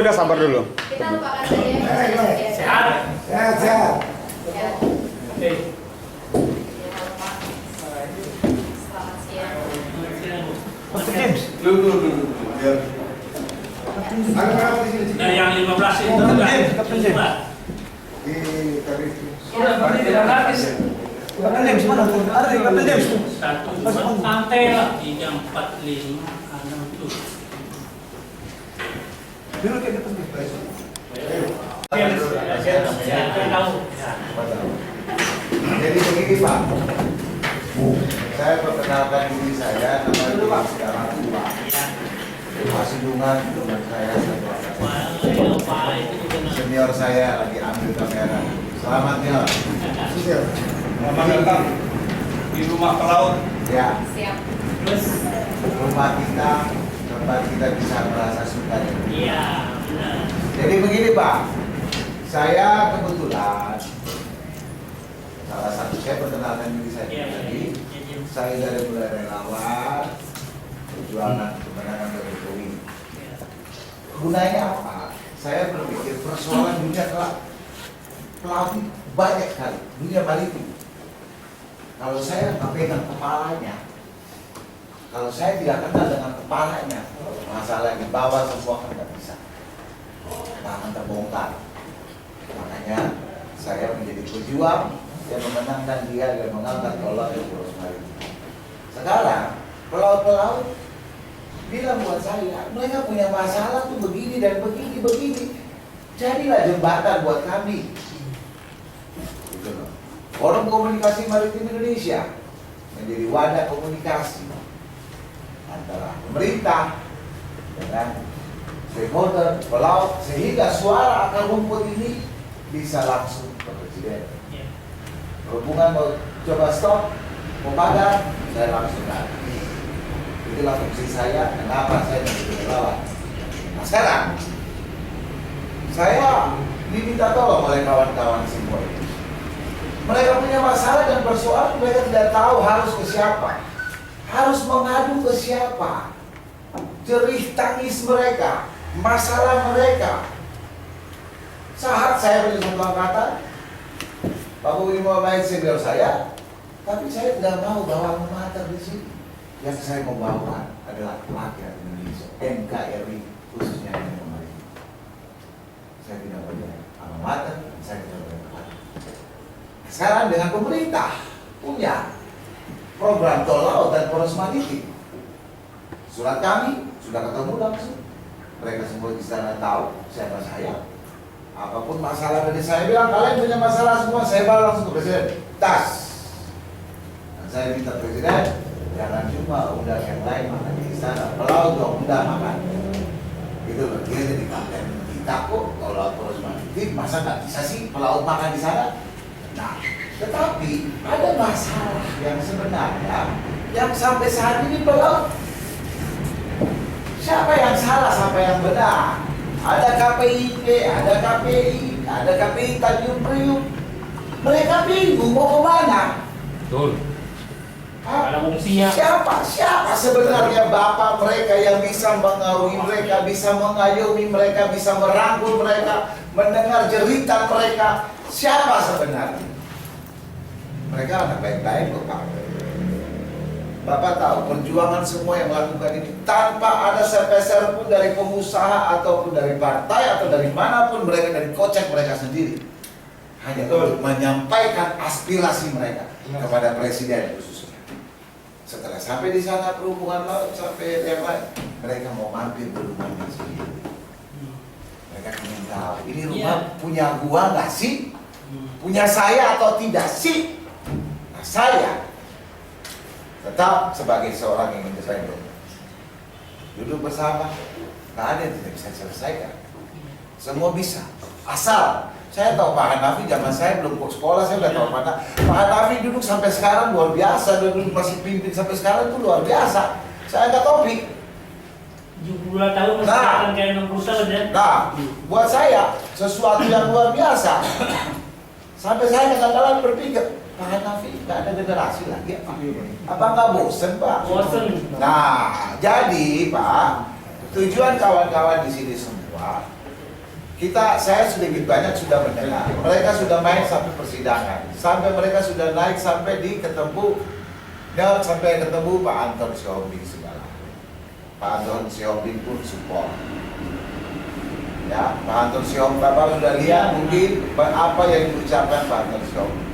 udah sabar dulu. Kita lupakan saja yang Sehat. Sehat, sehat. Ya. Oke. Selamat siang. Kapten James. Dulu. Biar. Ada berapa di sini? Nah, yang 15 itu Kapten juga. James, Kapten James. Coba. Di tadi itu. Sudah berarti tidak gratis. Kapten James mana? Ada di Kapten James. 1, 2, santai lah. 3, 4, 5, 6, 7. Dulu kayak Kapten James. Saya tahu. Jadi begini Pak, saya perkenalkan diri saya, nama sekarang Pak. Mas Dungan, teman saya satu angkatan. Senior saya lagi ambil kamera. Selamat ya. Selamat datang di rumah pelaut. Ya, Siap. Terus, rumah kita, tempat kita bisa merasa suka. iya, benar. Jadi begini Pak, saya kebetulan salah satu saya perkenalkan diri saya Iya, tadi. iya. Saya dari mulai relawan perjuangan kemenangan Jokowi. Gunanya apa? Saya berpikir persoalan dunia pelaut ini banyak sekali, dunia maritim. Kalau saya nggak pegang kepalanya, kalau saya tidak kenal dengan kepalanya, masalah yang dibawa semua kan nggak bisa. Akan terbongkar. Makanya saya menjadi pejuang yang memenangkan dia dan mengangkat Allah dari poros maritim. Sekarang pelaut-pelaut bilang buat saya, mereka punya masalah tuh begini dan begini. Jadilah jembatan buat kami. Gitu loh. Forum Komunikasi Maritim Indonesia menjadi wadah komunikasi antara pemerintah dengan stakeholder, pelaut, sehingga suara akar rumput ini bisa langsung ke presiden. Iya. Perhubungan mau coba stop, mau padam, saya langsung lari. Itulah fungsi saya, kenapa saya menjadi relawan. Nah sekarang, saya diminta tolong oleh kawan-kawan semua ini. Mereka punya masalah dan persoalan, mereka tidak tahu harus ke siapa. Harus mengadu ke siapa. Jerih tangis mereka, masalah mereka. Saat saya punya satu angkatan, Pak Budi Muhammad senior saya, tapi saya tidak mau bawa alma di sini. Yang saya mau bawa adalah rakyat Indonesia, NKRI khususnya yang kemarin. Saya tidak punya alma saya tidak punya alma. Sekarang dengan pemerintah punya program tol laut dan poros maritim. Surat kami sudah ketemu langsung. Mereka semua di sana tahu siapa saya. Apapun masalah dari saya bilang, kalian punya masalah semua, saya bawa langsung ke presiden. Tas. Dan saya minta presiden, jangan cuma undang yang lain makan di istana. Pelaut dong, undang makan. Gitu loh, dia jadi kapten. Kita kok kalau poros maritim, masa nggak bisa sih pelaut makan di sana? Nah, tetapi ada masalah yang sebenarnya yang sampai saat ini pelaut. Siapa yang salah, siapa yang benar? Ada KPIP, ada KPI, ada KPI Tanjung Priuk. Mereka bingung mau kemana? Betul. Ada fungsinya. Siapa sebenarnya bapak mereka yang bisa mengaruhi mereka, bisa mengayomi mereka, bisa merangkul mereka, mendengar jeritan mereka? Siapa sebenarnya? Mereka anak baik-baik kok Pak. Bapak tahu perjuangan semua yang melakukan ini tanpa ada sepeser pun dari pengusaha ataupun dari partai atau dari manapun mereka, dari kocek mereka sendiri. Hanya untuk menyampaikan aspirasi mereka kepada presiden khususnya. Setelah sampai di sana perhubungan laut sampai yang lain, mereka mau mampir ke rumahnya sendiri. Mereka ingin tahu ini rumah punya gua nggak sih? Punya saya atau tidak sih? Nah, saya tetap sebagai seorang yang independen duduk bersama, nggak ada yang tidak bisa diselesaikan. Semua bisa, asal saya tahu Pak Hanafi zaman saya belum ke sekolah, saya udah tahu Pak Hanafi duduk sampai sekarang luar biasa, dan duduk masih pimpin sampai sekarang itu luar biasa. Saya nggak topik. 72 tahun masih kelihatan kayak 60 tahun ya. Nah, buat saya sesuatu yang luar biasa. Sampai saya kadang-kadang berpikir, Pak Hanafi nggak ada generasi lagi apa nggak bosen Pak? Bosen. Nah, jadi Pak, tujuan kawan-kawan di sini semua saya sedikit banyak sudah mendengar. Mereka sudah main sampai persidangan, sampai mereka sudah naik sampai ketemu Pak Anton Syahobing segala. Pak Anton Syahobing pun support. Ya, Pak Anton Syahobing, Bapak sudah lihat mungkin apa yang diucapkan Pak Anton Syahobing.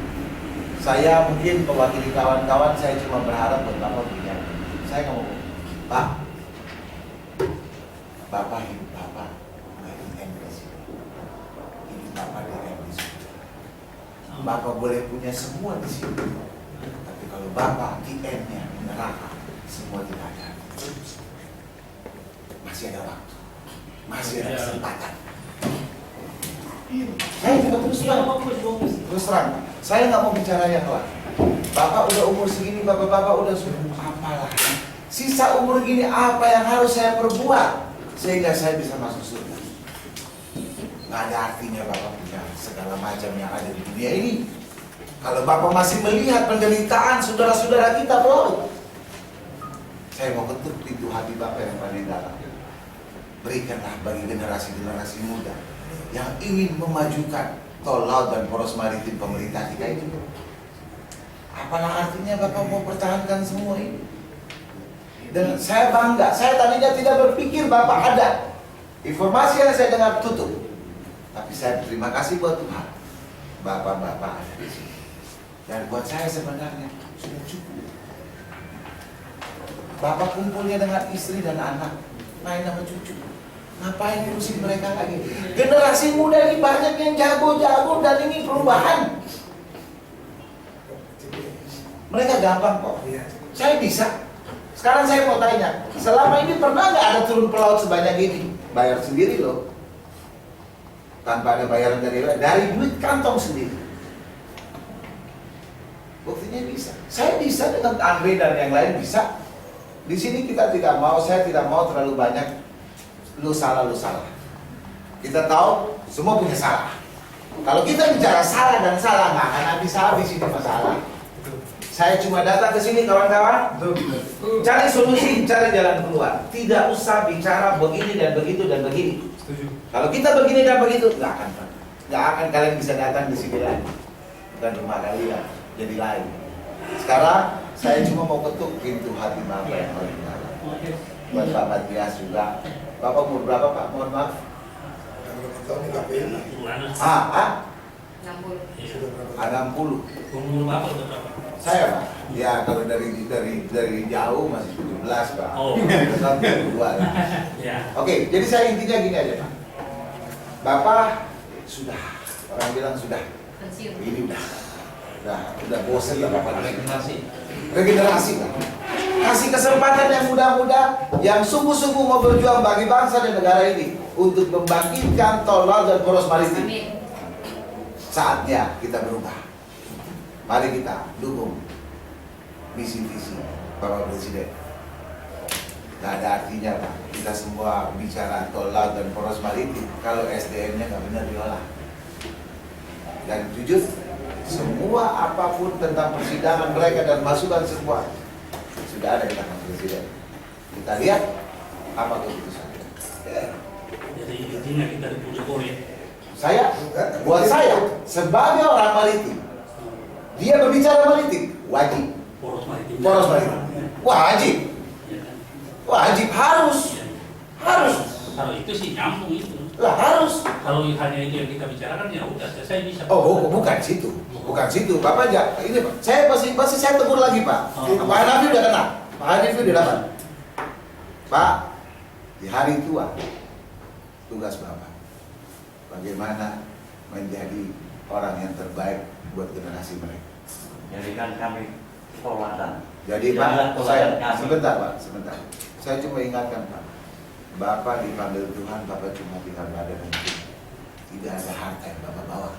Saya mungkin mewakili kawan-kawan, saya cuma berharap buat Bapak punya. Saya nggak mau, Pak. Bapak hidup Bapak nggak di presiden. Hidup Bapak di sini. Bapak boleh punya semua di sini. Tapi kalau Bapak di end-nya di neraka, semua tidak ada. Masih ada waktu. Masih ada kesempatan. Saya juga terus terang, saya nggak mau bicara yang lain. Bapak udah umur segini, bapak udah sudah apalah. Sisa umur gini apa yang harus saya perbuat sehingga saya bisa masuk surga? Nggak ada artinya bapak punya segala macam yang ada di dunia ini. Kalau bapak masih melihat penderitaan saudara-saudara kita pelaut, saya mau ketuk pintu hati bapak yang paling dalam. Berikanlah bagi generasi-generasi muda yang ingin memajukan tol laut dan poros maritim pemerintah kita itu. Apalah artinya Bapak mau pertahankan semua ini? Dan saya bangga, saya tadinya tidak berpikir Bapak ada. Informasi yang saya dengar tutup. Tapi saya terima kasih buat Tuhan. Bapak-bapak ada di sini. Dan buat saya sebenarnya sudah cukup. Bapak kumpulnya dengan istri dan anak, main sama cucu. Ngapain ngurusin mereka lagi? Generasi muda ini banyak yang jago-jago dan ini perubahan. Mereka gampang kok. Saya bisa. Sekarang saya mau tanya, selama ini pernah nggak ada turun pelaut sebanyak ini? Bayar sendiri loh. Tanpa ada bayaran dari duit kantong sendiri. Buktinya bisa. Saya bisa dengan Andre dan yang lain bisa. Di sini kita tidak mau, saya tidak mau terlalu banyak lu salah. Kita tahu semua punya salah. Kalau kita bicara salah dan salah, nggak akan habis ini masalah. Saya cuma datang ke sini kawan-kawan, cari solusi, cari jalan keluar. Tidak usah bicara begini dan begitu dan begini. Kalau kita begini dan begitu, nggak akan kalian bisa datang di sini lagi. Bukan rumah kalian, jadi lain. Sekarang saya cuma mau ketuk pintu hati Bapak yang paling dalam. Buat Pak Matias juga. Bapak umur berapa Pak? Mohon maaf. 60. 60. Umur Bapak udah berapa? Saya Pak. Ya kalau dari jauh masih 17 Pak. Oh. Kan 22 lah. Ya. Oke, jadi saya intinya gini aja Pak. Bapak sudah, orang bilang sudah. Pensiun. Ini udah bosen lah Bapak. Regenerasi Pak. Kasih kesempatan yang muda-muda yang sungguh-sungguh mau berjuang bagi bangsa dan negara ini untuk membangkitkan tol laut dan poros maritim. Amin. Saatnya kita berubah. Mari kita dukung visi-visi Bapak Presiden. Gak ada artinya Pak, kita semua bicara tol laut dan poros maritim kalau SDM-nya nggak benar diolah. Dan jujur, semua apapun tentang persidangan mereka dan masukan semua sudah ada di tangan Presiden. Kita lihat apa keputusannya. Jadi intinya kita dipukul ya. Buat saya sebagai orang maritim, dia berbicara maritim wajib. Poros maritim. Wajib. Wajib harus. Kalau itu sih nyambung itu. Lah harus. Kalau hanya itu yang kita bicarakan ya udah saya bisa. Oh, bukan situ. Bapak aja. Ini Pak. Saya pasti saya tegur lagi Pak. Oh. Pak Hanafi udah kena. Pak Hanafi udah dapat. Pak, di hari tua tugas Bapak bagaimana menjadi orang yang terbaik buat generasi mereka. Jadikan kami toladan. Jadi Jangan Pak, saya toladan kami. sebentar. Saya cuma ingatkan Pak. Bapak dipanggil Tuhan, Bapak cuma tinggal badan dan tubuh. Tidak ada harta yang Bapak bawa.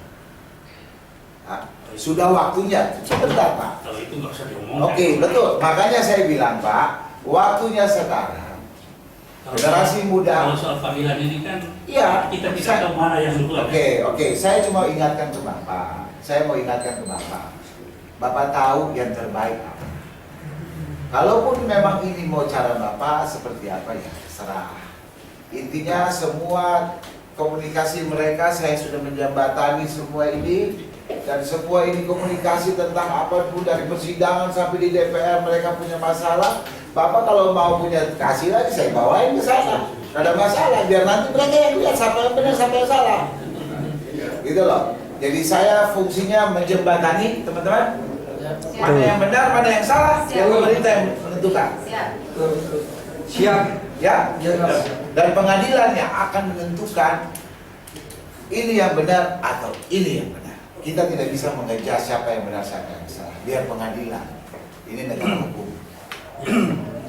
Sudah waktunya, sebentar Pak. Kalau itu nggak usah diomongkan. Oke, betul. Makanya saya bilang Pak, waktunya sekarang. Generasi muda. Kalau soal panggilan ini kan, Iya. kita bisa tahu mana yang duluan. Oke. Saya cuma ingatkan ke Bapak. Bapak tahu yang terbaik apa. Kalaupun memang ini mau cara Bapak seperti apa ya, terserah. Intinya semua komunikasi mereka, saya sudah menjembatani semua ini. Dan semua ini komunikasi tentang apapun dari persidangan sampai di DPR mereka punya masalah. Bapak kalau mau punya kasih lagi, saya bawain ke sana. Tidak ada masalah, biar nanti mereka yang lihat siapa yang benar, siapa yang salah. Gitu loh. Jadi saya fungsinya menjembatani teman-teman. Mana yang benar, mana yang salah, Siap. yang pemerintah yang menentukan. Siap. Siap. Ya. Dan pengadilannya akan menentukan ini yang benar atau ini yang benar. Kita tidak bisa mengejar siapa yang benar, siapa yang salah. Biar pengadilan. Ini negara hukum.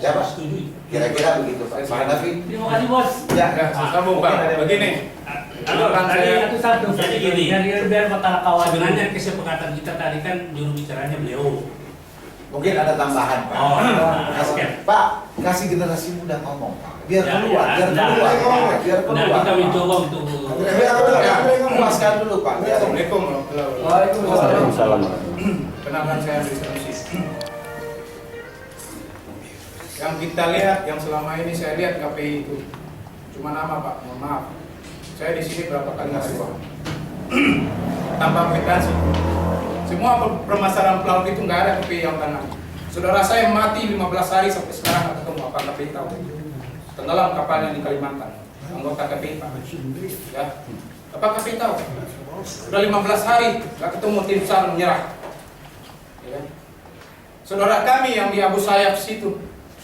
Ya Pak? Setuju. Kira-kira begitu Pak. Pak Hanafi? Terima kasih bos. Ya. Sambung Pak, begini. Halo, tadi satu. Jadi gini. Biar kota kawan. Sebenarnya kesepakatan kita tadi kan juru bicaranya beliau. Mungkin ada tambahan Pak. Oh, Kasih- Pak, kasih generasi muda ngomong Pak. Biar Ya, keluar, ya, biar nah, keluar. Biar Nah, keluar. kita mencoba untuk Biar keluar. Puaskan dulu Pak. Biar Assalamualaikum warahmatullahi Waalaikumsalam. Kenalkan saya Andri Sanusi. Yang kita lihat, yang selama ini saya lihat KPI itu cuma nama Pak, mohon maaf. Saya di sini berapa kali ngasih uang tanpa aplikasi. Semua permasalahan pelaut itu nggak ada KPI yang tangani. Saudara saya mati 15 hari sampai sekarang nggak ketemu, apa KPI tahu? Tenggelam kapalnya di Kalimantan, anggota KPI Pak. Ya, apa KPI tahu? Sudah 15 hari nggak ketemu, tim SAR menyerah. Ya. Saudara kami yang di Abu Sayyaf situ,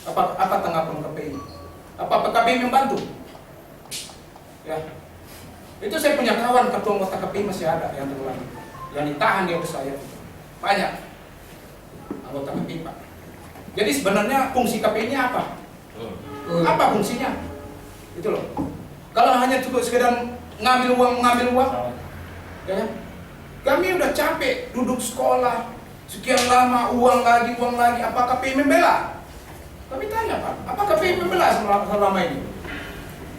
apa tanggapan KPI? Apa KPI membantu? Ya, itu saya punya kawan ketua anggota KPI masih ada yang tenggelam, yang ditahan di Abu Sayyaf. Banyak anggota KPI Pak. Jadi sebenarnya fungsi KPI ini apa? Apa fungsinya? Itu loh. Kalau hanya cukup sekedar ngambil uang, ya kan? Kami udah capek duduk sekolah sekian lama, uang lagi. Apa KPI membela? Kami tanya Pak, apa KPI membela selama ini?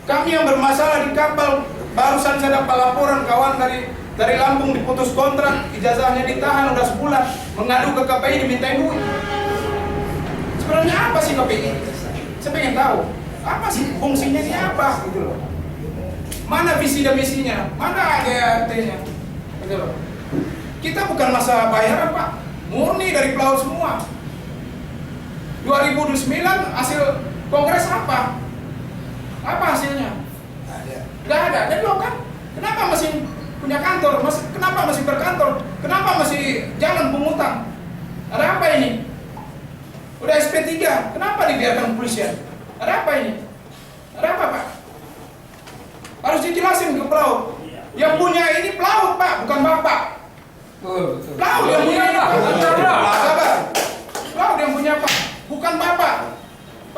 Kami yang bermasalah di kapal, barusan saya dapat laporan kawan dari Lampung diputus kontrak, ijazahnya ditahan udah sebulan, mengadu ke KPI dimintain duit. Sebenarnya apa sih KPI? Saya pengen tahu, apa sih fungsinya ini apa? Gitu loh. Mana visi dan misinya? Mana ADRT-nya? Gitu loh. Kita bukan masa bayaran Pak, murni dari pelaut semua. 2009 hasil kongres apa? Apa hasilnya? Nggak ada. Dan lo kan, kenapa masih punya kantor? Kenapa masih berkantor? Kenapa masih jalan pengutang? Ada apa ini? Udah SP3, kenapa dibiarkan kepolisian? Ada apa ini? Ada apa Pak? Harus dijelasin ke pelaut. Yang punya ini pelaut Pak, bukan Bapak. Pelaut yang punya ini Pak. Sabar. Pelaut yang punya Pak, bukan Bapak.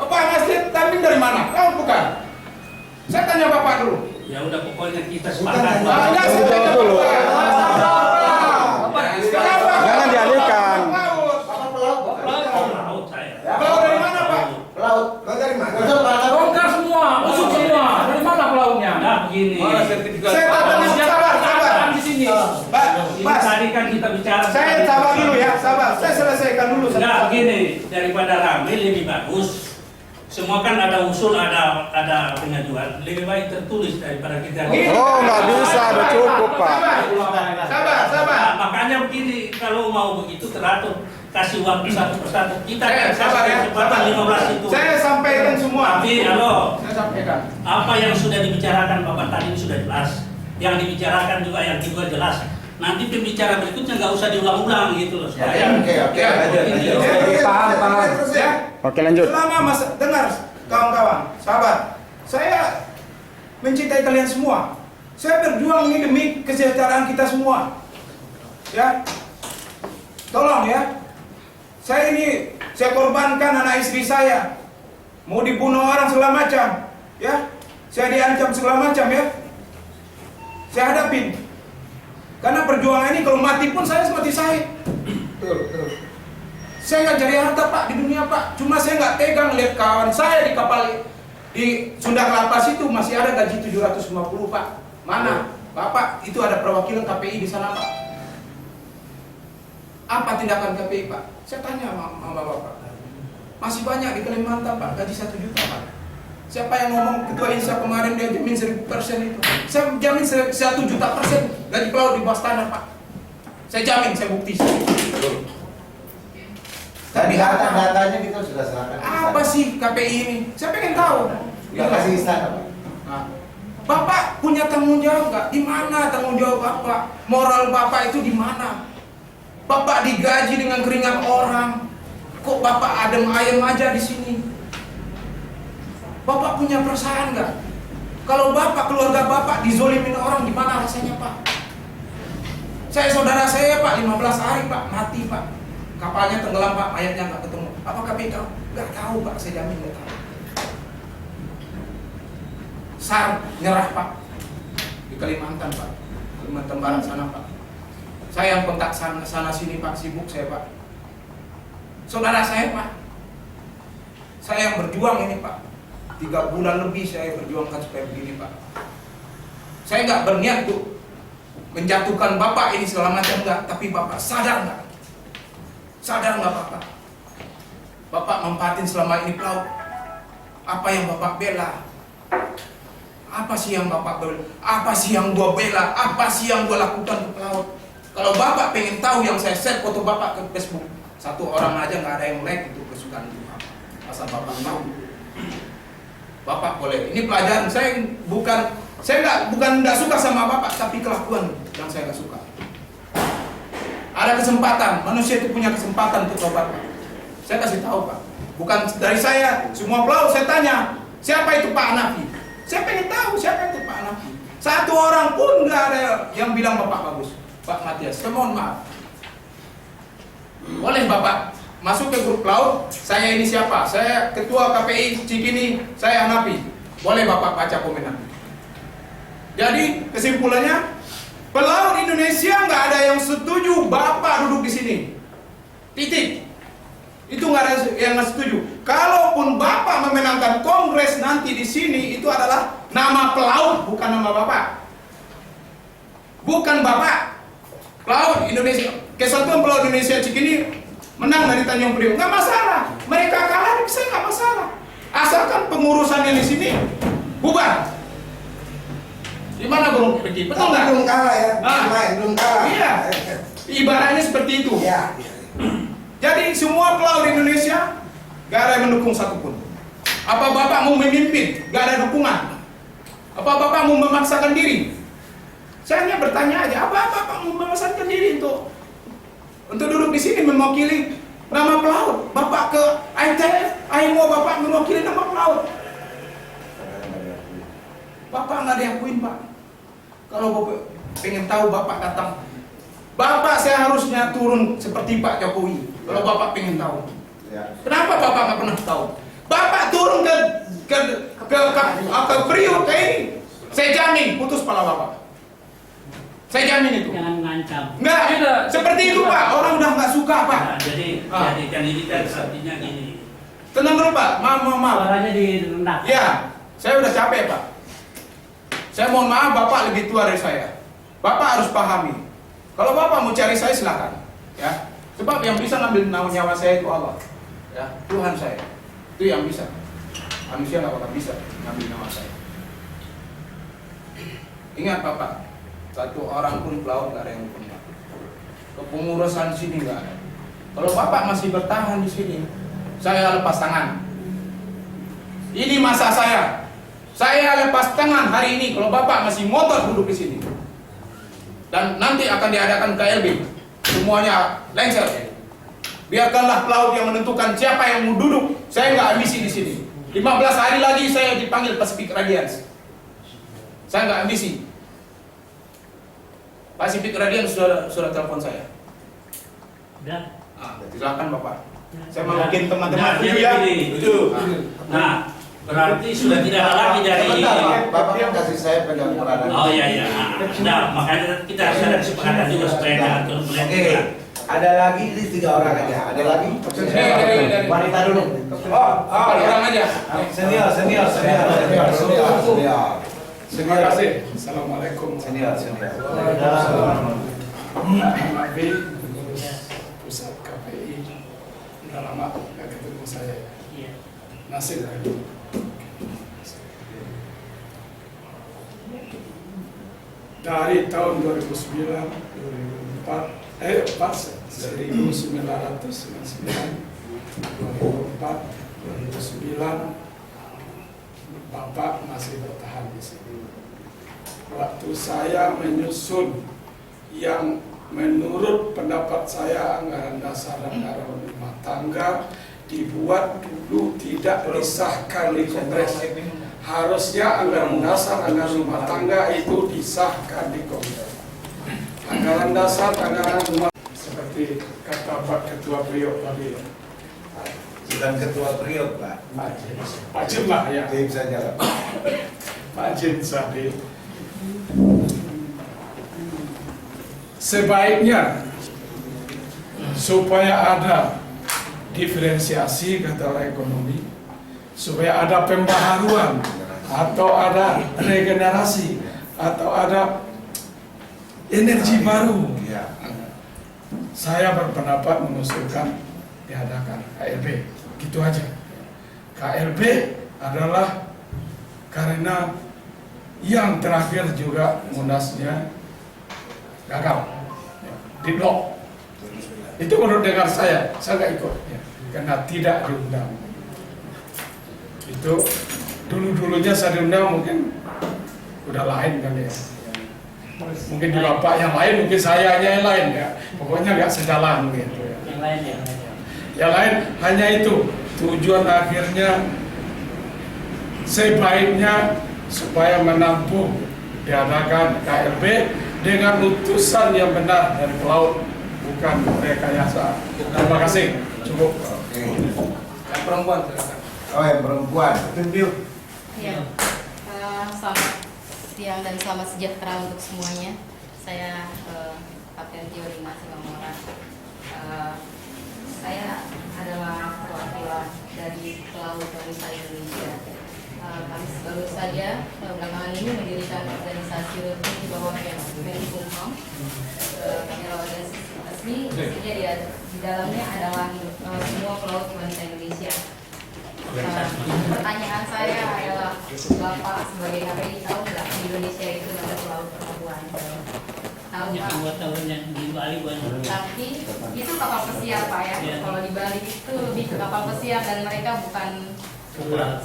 Bapak ngasih tamping dari mana? Pelaut bukan. Saya tanya Bapak dulu. ya udah pokoknya kita sepakat. Enggak, saya tanya dulu. Bapak. Kenapa? Jangan dialihkan. Pelaut. Bapak pelaut. Pelaut saya. Pelaut dari mana Pak? Pelaut. Kau dari mana? Betul Pak Hanafi? Bongkar semua, usut semua. Dari mana pelautnya? Nah begini. Saya tanya sabar. Di sini. Ini Mas, tadi kan kita bicara. saya sabar dulu ya, sabar. Saya selesaikan dulu. Enggak begini, daripada ramai lebih bagus. Semua kan ada usul, ada pengajuan. Lebih baik tertulis daripada kita. Oh, nggak bisa, udah cukup Pak. Sabar. Nah, makanya begini, kalau mau begitu teratur, kasih waktu satu persatu. Kita kan Sabar ya. kesempatan 15 itu. Saya sampaikan semua. Tapi halo, Saya sampaikan. apa yang sudah dibicarakan Bapak tadi sudah jelas. Yang dibicarakan juga yang juga jelas. Nanti pembicara berikutnya nggak usah diulang-ulang gitu loh. Ya, oke. Paham. Ya. Oke, lanjut. Selama dengar kawan-kawan, sahabat, saya mencintai kalian semua. Saya berjuang ini demi kesejahteraan kita semua. Ya, tolong ya. Saya korbankan anak istri saya. Mau dibunuh orang segala macam, ya. Saya diancam segala macam ya. Saya hadapin. Karena perjuangan ini kalau mati pun saya mati syahid. Saya nggak cari harta Pak di dunia Pak. Cuma saya nggak tegang lihat kawan saya di kapal di Sunda Kelapa situ masih ada gaji 750 Pak. Mana? Bapak itu ada perwakilan KPI di sana Pak. Apa tindakan KPI Pak? Saya tanya sama Bapak. Masih banyak di Kalimantan Pak gaji 1 juta Pak. Siapa yang ngomong ketua Insa kemarin dia jamin 1000% itu? Saya jamin 1 juta persen gaji pelaut di bawah standar, Pak. Saya jamin, saya bukti. Tadi datanya kita sudah serahkan. Apa sih KPI ini? Saya pengen tahu. Nggak kasih istana, Pak. Nah, Bapak punya tanggung jawab nggak? Di mana tanggung jawab Bapak? Moral Bapak itu di mana? Bapak digaji dengan keringat orang. Kok Bapak adem ayem aja di sini? Bapak punya perasaan nggak? Kalau Bapak, keluarga Bapak dizolimin orang, gimana rasanya, Pak? Saudara saya, Pak, 15 hari, Pak, mati, Pak. Kapalnya tenggelam, Pak, mayatnya nggak ketemu. Apakah KPI tahu? Nggak tahu, Pak, saya jamin nggak tahu. SAR nyerah, Pak, di Kalimantan, Pak, Kalimantan Barat sana, Pak. Saya yang kontak sana sini, Pak, sibuk saya, Pak. Saudara saya, Pak, saya yang berjuang ini, Pak. 3 bulan lebih saya berjuangkan supaya begini, Pak. Saya nggak berniat tuh menjatuhkan Bapak ini segala macam, enggak. Tapi Bapak sadar nggak? Sadar nggak Bapak? Bapak mempatin selama ini pelaut. Apa yang Bapak bela? Apa sih yang Bapak bela? Apa sih yang gua bela? Apa sih yang gua lakukan ke pelaut? Kalau Bapak pengen tahu yang saya share foto Bapak ke Facebook, 1 orang aja nggak ada yang like itu kesukaan itu, Bapak. Asal Bapak tahu. Bapak boleh. Ini pelajaran. Saya bukan nggak suka sama Bapak, tapi kelakuan yang saya nggak suka. Ada kesempatan, manusia itu punya kesempatan untuk tobat, Pak. Saya kasih tahu, Pak. Bukan dari saya, semua pelaut saya tanya, siapa itu Pak Hanafi? Saya pengen tahu siapa itu Pak Hanafi. 1 orang pun nggak ada yang bilang Bapak bagus, Pak Matias. Saya mohon maaf. Boleh Bapak masuk ke grup pelaut, saya ini siapa? Saya ketua KPI Cikini, saya Hanafi. Boleh Bapak baca komen nanti. Jadi kesimpulannya, pelaut Indonesia nggak ada yang setuju Bapak duduk di sini. Titik. Itu nggak ada yang nggak setuju. Kalaupun Bapak memenangkan kongres nanti di sini, itu adalah nama pelaut, bukan nama Bapak. Bukan Bapak. Pelaut Indonesia, Kesatuan Pelaut Indonesia Cikini menang dari Tanjung Priok, nggak masalah. Mereka kalah, saya nggak masalah. Asalkan pengurusannya di sini bubar. Di mana Bung Riki? Betul nggak? Belum kalah ya, belum kalah. Iya. Ibaratnya seperti itu. Ya. Jadi semua pelaut Indonesia nggak ada yang mendukung satupun. Apa Bapak mau memimpin? Nggak ada dukungan. Apa Bapak mau memaksakan diri? Saya hanya bertanya aja, apa Bapak mau memaksakan diri untuk duduk di sini mewakili nama pelaut? Bapak ke ITF, IMO Bapak mewakili nama pelaut. Bapak nggak diakuin, Pak. Kalau Bapak pengen tahu, Bapak datang. Bapak saya harusnya turun seperti Pak Jokowi. Kalau Bapak pengen tahu, kenapa Bapak nggak pernah tahu? Bapak turun ke Priok kayak ini, saya jamin putus kepala Bapak. Saya jamin itu. Jangan ngancam. Nggak, seperti itu Pak. Orang udah nggak suka Pak. Nah, jadi kan ini kan artinya gini. Tenang dulu Pak. Maaf. Suaranya direndahkan. Ya, saya udah capek Pak. Saya mohon maaf, Bapak lebih tua dari saya. Bapak harus pahami. Kalau Bapak mau cari saya silakan. Ya, sebab yang bisa ngambil nyawa saya itu Allah. Ya, Tuhan saya. Itu yang bisa. Manusia nggak bakal bisa ngambil nyawa saya. Ingat Bapak. 1 orang pun pelaut nggak ada yang punya. Kepengurusan sini nggak ada. Kalau Bapak masih bertahan di sini, saya lepas tangan. Ini masa saya. Saya lepas tangan hari ini kalau Bapak masih ngotot duduk di sini. Dan nanti akan diadakan KLB. Semuanya lengser. Biarkanlah pelaut yang menentukan siapa yang mau duduk. Saya nggak ambisi di sini. 15 hari lagi saya dipanggil Pacific Radiance. Saya nggak ambisi. Pacific Radiance sudah telepon saya. Dan Silakan Bapak. Saya mau mungkin teman-teman jadi ya. begini. Itu. Nah, berarti sudah tidak ada lagi dari. Bapak kan kasih saya pegang peranan. Oh iya. Nah, makanya kita harus ada kesepakatan juga supaya jangan kemudian. Oke. Ada lagi ini 3 orang aja. Ada lagi? Dari Wanita dulu. Oh, orang aja. Senior. Terima kasih. Assalamualaikum. Senior. Nabi, pusat KPI. Udah lama nggak ketemu saya. Iya. Nasib lagi. dari tahun 2009, 2004, 2009, Bapak masih bertahan di sini. Waktu saya menyusun yang menurut pendapat saya anggaran dasar dan anggaran rumah tangga dibuat dulu tidak disahkan di Kongres. Harusnya anggaran dasar, anggaran rumah tangga itu disahkan di Kongres. Anggaran dasar, anggaran rumah seperti kata Pak Ketua Priok tadi. Bukan ketua Priok, Pak. Pak Jim lah ya. Tim saja. Pak Jim tadi. Sebaiknya supaya ada diferensiasi kata orang ekonomi, supaya ada pembaharuan atau ada regenerasi atau ada energi baru. Ya. Saya berpendapat mengusulkan diadakan KLB, gitu aja. KLB adalah karena yang terakhir juga munasnya gagal, deadlock. Itu menurut dengar saya nggak ikut, ya, karena tidak diundang. Itu dulunya saya diundang mungkin udah lain kali ya. Mungkin di bapak yang lain, mungkin saya yang lain ya. Pokoknya nggak sejalan gitu ya. Yang lain hanya itu tujuan akhirnya sebaiknya supaya menampung diadakan KLB dengan utusan yang benar dari pelaut, bukan rekayasa. Terima kasih. Cukup. Oke. Yang perempuan silakan. Oh, yang perempuan. Ya. Selamat siang dan selamat sejahtera untuk semuanya. Saya Kapten Tio Rina Simamora. Saya adalah perwakilan dari Pelaut Wanita Indonesia. Kami baru saja belakangan ini mendirikan organisasi resmi di bawah Menkumham. Kami adalah organisasi resmi, jadi di dalamnya adalah semua pelaut wanita Indonesia. Pertanyaan saya adalah, Bapak sebagai KPI tahu nggak di Indonesia itu ada pelaut perempuan? Tahu Pak? di Bali banyak. Tapi itu kapal pesiar Pak ya. Kalau di Bali itu lebih ke kapal pesiar dan mereka bukan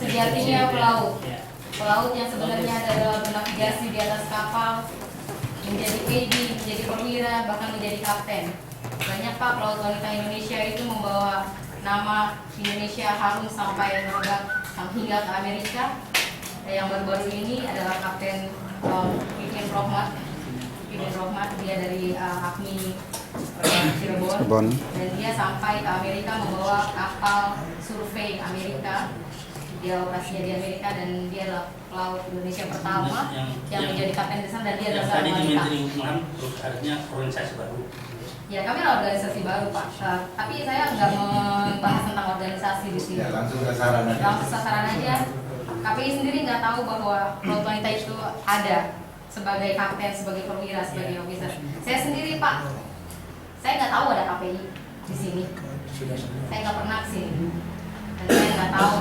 sejatinya pelaut. Pelaut yang sebenarnya adalah bernavigasi di atas kapal, menjadi AD, menjadi perwira, bahkan menjadi kapten. Banyak Pak pelaut wanita Indonesia itu membawa nama Indonesia harum sampai merebak hingga ke Amerika. Yang baru-baru ini adalah Kapten Pipin Rohmat. Dia dari AKMI Cirebon, dan dia sampai ke Amerika membawa kapal survei Amerika. Dia operasinya di Amerika dan dia adalah pelaut Indonesia pertama yang menjadi kapten di sana, dan dia adalah Tadi seorang di wanita. Menteri Hukum terus harusnya organisasi baru. Ya, kami adalah organisasi baru Pak. Tapi saya nggak membahas tentang organisasi di sini. Ya, langsung ke saran aja. Langsung sasaran aja. KPI sendiri nggak tahu bahwa pelaut wanita itu ada sebagai kapten, sebagai perwira, sebagai officer. Saya sendiri Pak, saya nggak tahu ada KPI di sini. Saya nggak pernah ke sini. Dan saya nggak tahu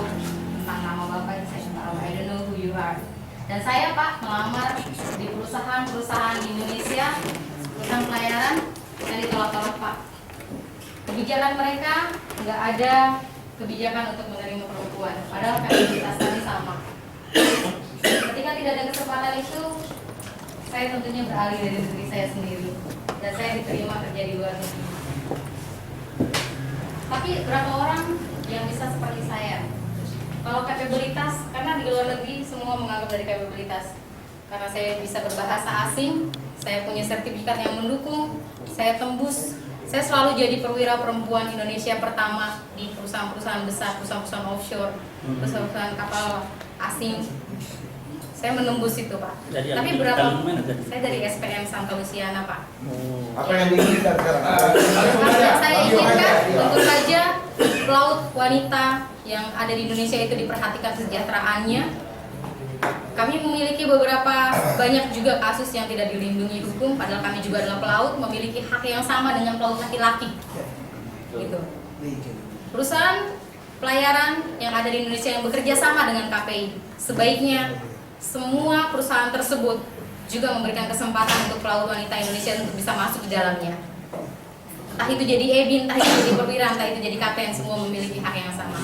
tentang nama Bapak, saya nggak tahu. I don't know who you are. Dan saya Pak melamar di perusahaan-perusahaan di Indonesia, perusahaan pelayaran, dan ditolak-tolak Pak. Kebijakan mereka nggak ada kebijakan untuk menerima perempuan, padahal kapasitas kami sama. Ketika tidak ada kesempatan itu, saya tentunya beralih dari negeri saya sendiri, dan saya diterima kerja di luar negeri. Tapi berapa orang yang bisa seperti saya? Kalau kapabilitas, karena di luar negeri semua menganggap dari kapabilitas. Karena saya bisa berbahasa asing, saya punya sertifikat yang mendukung, saya tembus. Saya selalu jadi perwira perempuan Indonesia pertama di perusahaan-perusahaan besar, perusahaan-perusahaan offshore, perusahaan kapal asing. Saya menembus itu Pak. Tapi berapa? Saya dari SPM Santa Luciana Pak. Apa yang diinginkan sekarang? Yang saya inginkan tentu saja pelaut wanita yang ada di Indonesia itu diperhatikan kesejahteraannya. Kami memiliki beberapa banyak juga kasus yang tidak dilindungi hukum, padahal kami juga adalah pelaut, memiliki hak yang sama dengan pelaut laki-laki. Gitu. Perusahaan pelayaran yang ada di Indonesia yang bekerja sama dengan KPI, sebaiknya semua perusahaan tersebut juga memberikan kesempatan untuk pelaut wanita Indonesia untuk bisa masuk ke dalamnya. Entah itu jadi EBIN, entah itu jadi perwira, entah itu jadi KPN, semua memiliki hak yang sama.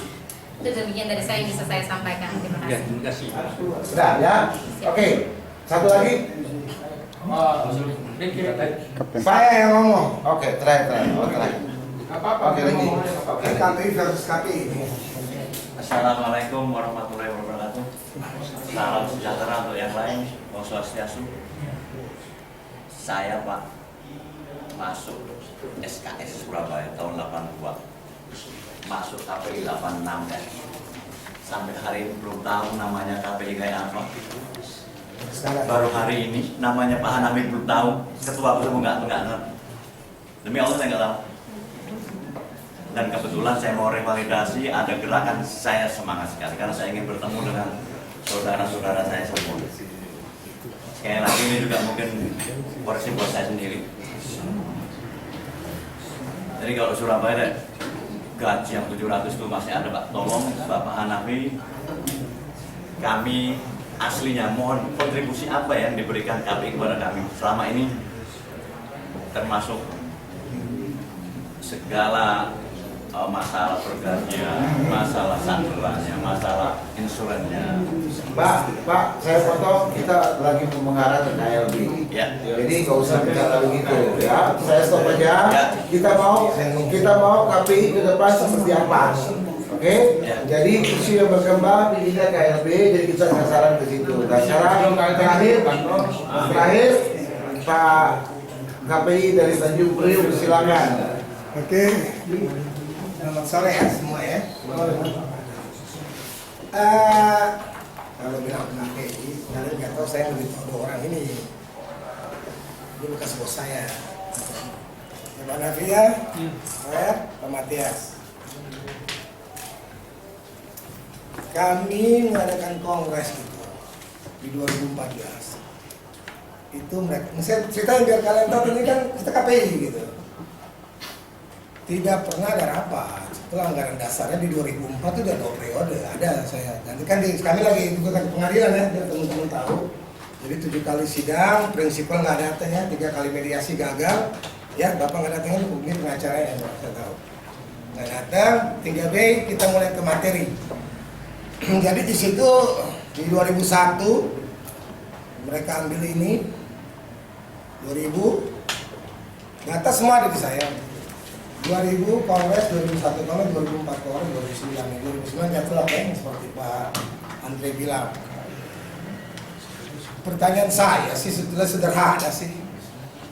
Itu demikian dari saya yang bisa saya sampaikan. Terima Ya, kasih. terima kasih. Sudah ya? Oke. Satu lagi. Saya yang ngomong. Oke, terakhir. Oke, lagi. Oke, KPI versus KPI. Assalamualaikum warahmatullahi wabarakatuh. Salam sejahtera untuk yang lain. Om Swastiastu. Saya Pak masuk SKS Surabaya tahun 82. Masuk KPI 86 ya. Sampai hari ini belum tahu namanya KPI kayak apa. Baru hari ini namanya Pak Hanafi belum tahu. Ketua aku enggak ngerti. Demi Allah saya nggak tahu. Dan kebetulan saya mau revalidasi, ada gerakan, saya semangat sekali karena saya ingin bertemu dengan saudara-saudara saya semua. Sekali lagi ini juga mungkin porsi buat saya sendiri. Jadi kalau Surabaya ada gaji yang 700 itu masih ada Pak, tolong Bapak Hanafi, kami aslinya mohon kontribusi apa yang diberikan KPI kepada kami selama ini, termasuk segala masalah pergajian, masalah santulannya, masalah insurannya. Pak, saya foto kita lagi mengarah ke KLB. Ya. Jadi nggak usah bicara begitu ya. Saya stop aja. Ya. Kita mau KPI ke depan seperti apa? Oke? Ya. Jadi isu yang berkembang pindah KLB, jadi kita sasaran ke situ. Nah, sekarang terakhir Pak KPI dari Tanjung Priok, silakan. Oke, selamat sore ya semua ya. Kalau bilang KPI, kalian nggak tahu saya lebih tahu dua orang ini. Ini bekas bos saya. Pak Hanafi ya, saya Pak Matias. Kami mengadakan kongres itu di 2014. Itu mereka, saya ceritain biar kalian tahu ini kan kita KPI gitu. Tidak pernah ada rapat. Setelah anggaran dasarnya di 2004 itu udah 2 periode. Ada saya. Nanti kan kami lagi juga ke pengadilan ya, biar teman-teman tahu. Jadi 7 kali sidang, prinsipal nggak datang ya, 3 kali mediasi gagal. Ya, Bapak nggak datang ini pengacaranya, saya tahu. Nggak datang, 3B kita mulai ke materi. Jadi di situ di 2001 mereka ambil ini, 2000 data semua ada di saya. 2000 kongres, 2001 kongres, 2004 kongres, 2009 jatuh apa yang seperti Pak Andre bilang. Pertanyaan saya sih sebetulnya sederhana sih.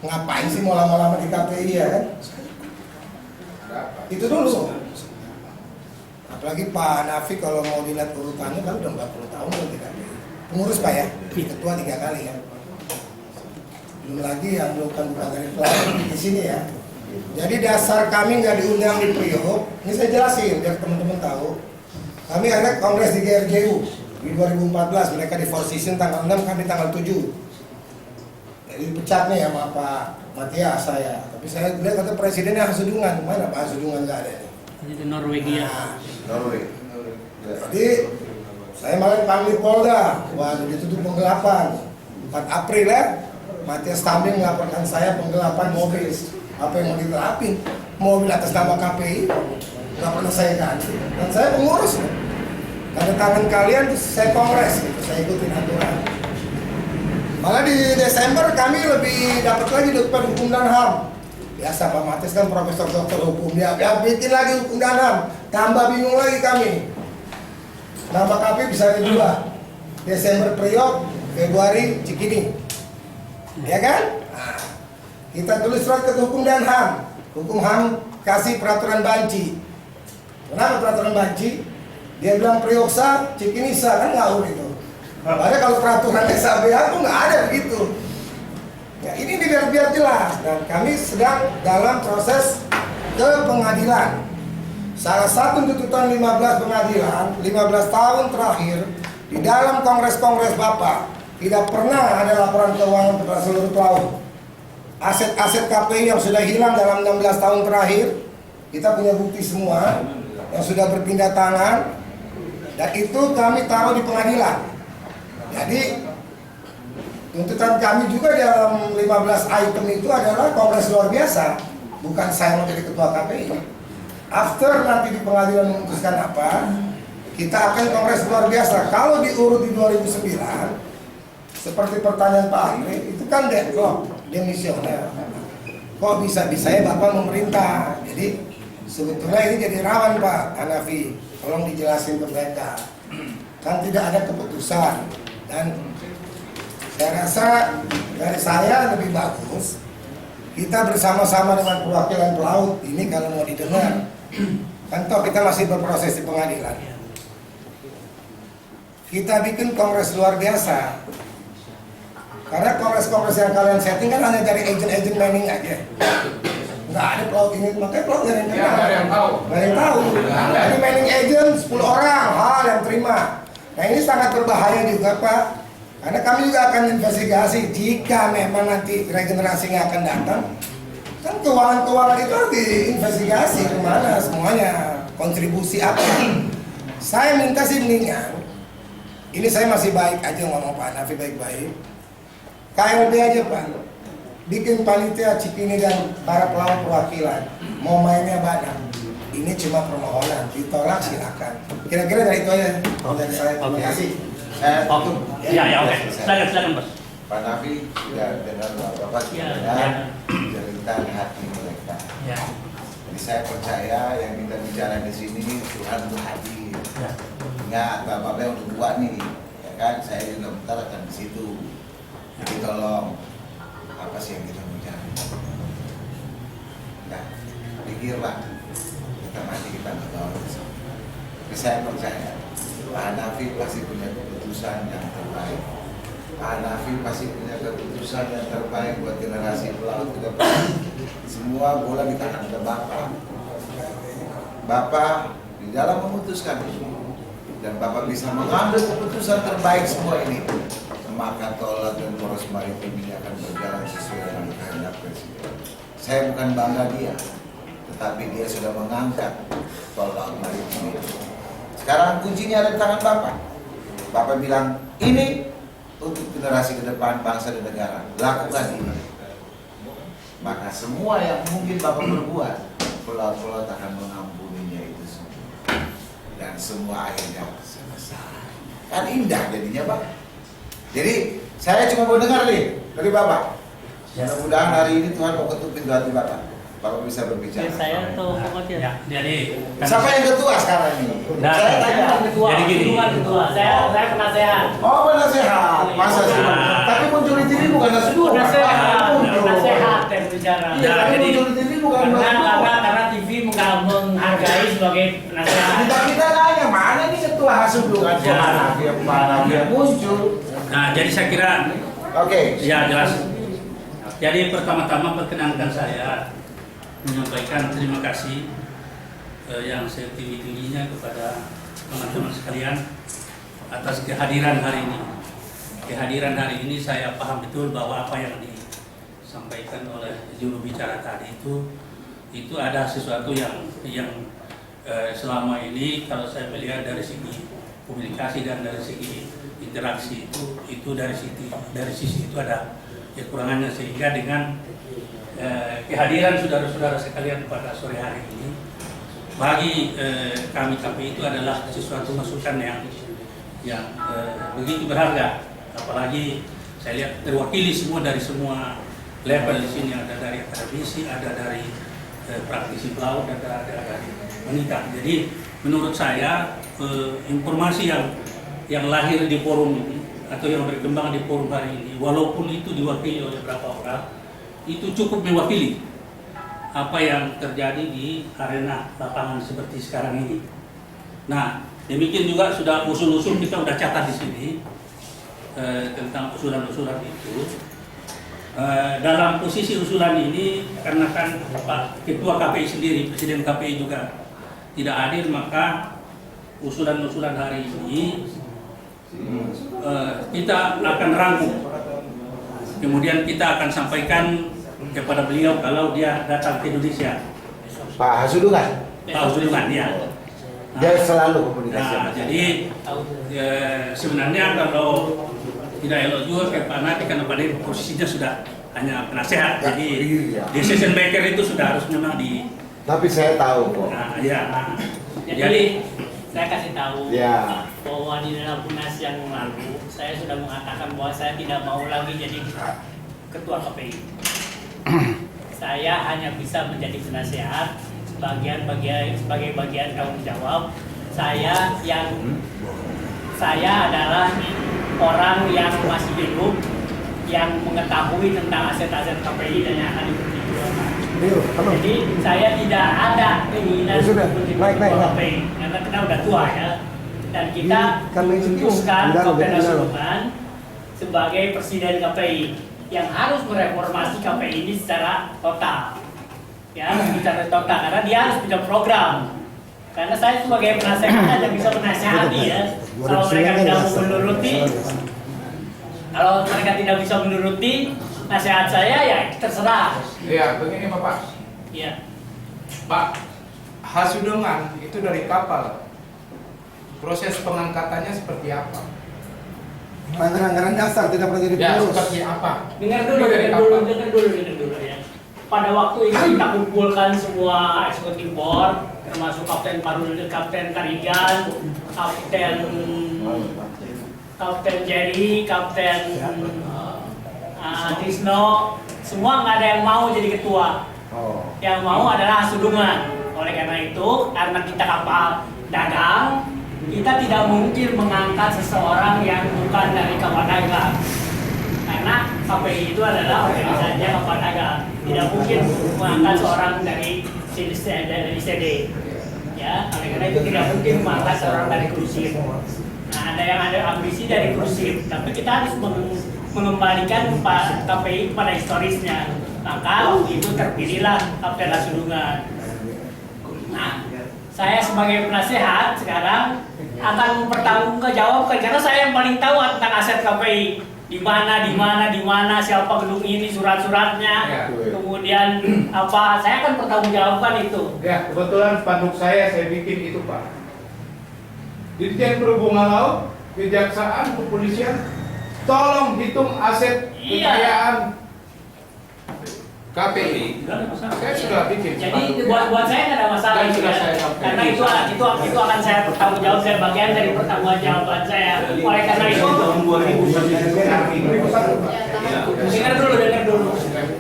Ngapain sih mau lama-lama di KPI ya kan? Itu dulu. Apalagi Pak Hanafi kalau mau dilihat urutannya kan udah 40 tahun di KPI. Pengurus Pak ya, ketua 3 kali ya. Belum lagi yang bukan dari pelayan di sini ya. Jadi dasar kami nggak diundang di Priok, ini saya jelasin biar teman-teman tahu. Kami ada kongres di GRJU di 2014, mereka di Four Seasons tanggal 6, kami tanggal 7. Jadi dipecat nih sama Pak Matias saya. Tapi saya lihat kata presidennya Hasudungan, mana Pak Hasudungan nggak ada nih. Di Norwegia. Norway. Jadi saya malah panggil Polda, waduh dituduh penggelapan. 4 April ya, Matias Tambing melaporkan saya penggelapan mobil. Apa yang mau diterapin? Mobil atas nama KPI nggak pernah saya ganti. Dan saya pengurus. Tanda tangan kalian saya kongres, gitu. Saya ikutin aturan. Malah di Desember kami lebih dapat lagi di depan hukum dan HAM. Biasa Pak Matias kan profesor dokter hukum, dia bikin lagi hukum dan HAM. Tambah bingung lagi kami. Nama KPI bisa diubah. Desember Priok, Februari Cikini. Ya kan? Nah, kita tulis surat ke hukum dan HAM. Hukum HAM kasih peraturan banci. Kenapa peraturan banci? Dia bilang Prioksa, Cikinisa, kan ngawur itu. Padahal kalau peraturan SABA itu nggak ada begitu. Ya, ini biar jelas. Dan kami sedang dalam proses ke pengadilan. Salah satu tuntutan 15 pengadilan, 15 tahun terakhir, di dalam kongres-kongres Bapak, tidak pernah ada laporan keuangan kepada seluruh pelaut. Aset-aset KPI yang sudah hilang dalam 16 tahun terakhir, kita punya bukti semua yang sudah berpindah tangan, dan itu kami taruh di pengadilan. Jadi tuntutan kami juga dalam 15 item itu adalah kongres luar biasa, bukan saya mau jadi ketua KPI. After nanti di pengadilan memutuskan apa, kita akan kongres luar biasa. Kalau diurut di 2009, seperti pertanyaan Pak Andre, itu kan deadlock, demisioner. Kok bisa-bisanya Bapak memerintah? Jadi sebetulnya ini jadi rawan Pak Hanafi, tolong dijelasin ke mereka. Kan tidak ada keputusan, dan saya rasa dari saya lebih bagus kita bersama-sama dengan perwakilan pelaut ini kalau mau didengar. Kan toh kita masih berproses di pengadilan. Kita bikin kongres luar biasa. Karena kongres-kongres yang kalian setting kan hanya dari agent-agent mining aja. Nggak ada pelaut ini, makanya pelaut nggak ada yang tahu. Nggak ada yang tahu. Jadi mining agent 10 orang, yang terima. Nah ini sangat berbahaya juga Pak. Karena kami juga akan investigasi jika memang nanti regenerasinya akan datang. Kan keuangan-keuangan itu harus diinvestigasi kemana semuanya, kontribusi apa. Saya minta sih mendingan, ini saya masih baik aja ngomong Pak Hanafi baik-baik. KLB aja Pak, bikin panitia Cikini dan para pelaut perwakilan, mau mainnya badan. Ini cuma permohonan, ditolak silakan. Kira-kira dari itu aja dari saya. Terima kasih. Oke. Ya, oke. Silakan Bos. Pak Nafi sudah dengar Bapak sudah cerita hati mereka. Ya. Jadi saya percaya yang kita bicara di sini Tuhan itu hadir. Ya. Ingat Bapak yang udah tua nih, ya kan? Saya juga bentar akan di situ. Jadi tolong apa sih yang kita bicara? Nah, pikirlah kita mati kita nggak tahu. Tapi saya percaya Pak Hanafi pasti punya keputusan yang terbaik. Pak Hanafi pasti punya keputusan yang terbaik buat generasi pelaut ke depan. Semua bola di tangan Bapak. Bapak di dalam memutuskan itu, dan Bapak bisa mengambil keputusan terbaik semua ini, maka tol laut dan poros maritim ini akan berjalan sesuai dengan kehendak Presiden. Saya bukan bangga dia, tetapi dia sudah mengangkat tol laut maritim ini. Sekarang kuncinya ada di tangan Bapak. Bapak bilang, ini untuk generasi ke depan bangsa dan negara, lakukan ini. Maka semua yang mungkin Bapak berbuat, pelaut-pelaut akan mengampuninya itu semua. Dan semua akhirnya selesai. Kan indah jadinya Pak. Jadi saya cuma mau dengar nih dari Bapak. Mudah-mudahan hari ini Tuhan mau ketuk pintu hati Bapak. Bapak bisa berbicara. Saya tuh pokoknya. Ya, jadi Siapa yang ketua sekarang ini? Nah, Saya tanya. jadi gini. Saya penasehat. Oh penasehat, masa sih? Nah. Tapi muncul di TV bukan nasi dua. Penasehat yang bicara. Iya, tapi jadi- muncul di TV bukan nasi dua. Karena TV menghargai sebagai penasehat. Kita nanya mana ini ketua Hasub bukan Ya. dia muncul. Nah, jadi saya kira Oke. ya jelas. Jadi pertama-tama perkenankan saya menyampaikan terima kasih yang setinggi-tingginya kepada teman-teman sekalian atas kehadiran hari ini. Kehadiran hari ini saya paham betul bahwa apa yang disampaikan oleh juru bicara tadi itu ada sesuatu yang selama ini kalau saya melihat dari segi komunikasi dan dari segi interaksi itu dari sisi itu ada kekurangannya, sehingga dengan kehadiran saudara-saudara sekalian pada sore hari ini bagi kami KPI itu adalah sesuatu masukan yang begitu berharga. Apalagi saya lihat terwakili semua dari semua level di sini, ada dari akademisi, ada dari praktisi pelaut, ada dari wanita. Jadi menurut saya informasi yang lahir di forum ini atau yang berkembang di forum hari ini, walaupun itu diwakili oleh beberapa orang, itu cukup mewakili apa yang terjadi di arena lapangan seperti sekarang ini. Nah, demikian juga sudah usul-usul kita sudah catat di sini tentang usulan-usulan itu. Dalam posisi usulan ini, karena kan Pak Ketua KPI sendiri, Presiden KPI juga tidak hadir, maka usulan-usulan hari ini kita akan rangkum. Kemudian kita akan sampaikan kepada beliau kalau dia datang ke Indonesia. Pak Hasudungan. Pak Hasudungan, ya. Dia selalu komunikasi. Nah, jadi sebenarnya kalau tidak elok juga kayak Pak Nadi karena pada posisinya sudah hanya penasehat, Ya, jadi iya. decision maker itu sudah harus memang di. Tapi saya tahu kok. Nah, ya. Jadi saya kasih tahu Ya. bahwa di dalam Munas yang lalu saya sudah mengatakan bahwa saya tidak mau lagi jadi ketua KPI. Saya hanya bisa menjadi penasehat sebagai bagian tanggung jawab. Saya adalah orang yang masih hidup, yang mengetahui tentang aset-aset KPI dan yang akan dipertimbangkan. Jadi saya tidak ada keinginan untuk menjadi ketua KPI karena kita udah tua ya. Dan kita memutuskan Kapten Asuman sebagai presiden KPI yang harus mereformasi KPI ini secara total. Ya, secara total karena dia harus punya program. Karena saya sebagai penasehat hanya bisa menasehati ya. Kalau mereka tidak menuruti, nasihat saya ya terserah. Iya, begini Bapak. Iya. Pak, Hasudungan itu dari kapal. Proses pengangkatannya seperti apa? Anggaran dasar tidak pernah jadi Ya, pengurus. seperti apa? Dengar dulu ya. Pada waktu itu kita kumpulkan semua eksekutif board, termasuk Kapten Parul, Kapten Karigan, Kapten Jerry, Kapten Tisno, semua nggak ada yang mau jadi ketua. Yang mau adalah Hasudungan. Oleh karena itu, karena kita kapal dagang, kita tidak mungkin mengangkat seseorang yang bukan dari kapal dagang. Karena KPI itu adalah organisasi kapal dagang. Tidak mungkin mengangkat seorang dari CD. Ya, oleh karena itu tidak mungkin mengangkat seorang dari Krusif. Nah, ada yang ada ambisi dari Krusif, tapi kita harus mengembalikan KPI pada historisnya. Maka waktu itu terpilihlah Kapten Hasudungan. Nah, saya sebagai penasehat sekarang akan mempertanggungjawabkan karena saya yang paling tahu tentang aset KPI. Di mana, siapa gedung ini, surat-suratnya, Ya. kemudian apa, saya akan pertanggungjawabkan itu. Ya, kebetulan spanduk saya bikin itu Pak. Dirjen Perhubungan Laut, Kejaksaan, Kepolisian, tolong hitung aset kekayaan KPI. Saya sudah bikin. Jadi buat saya nggak ada masalah Dan itu sudah ya. saya sampaikan. Karena itu akan saya pertanggung jawab, saya bagian dari pertanggungjawaban saya. Oleh karena itu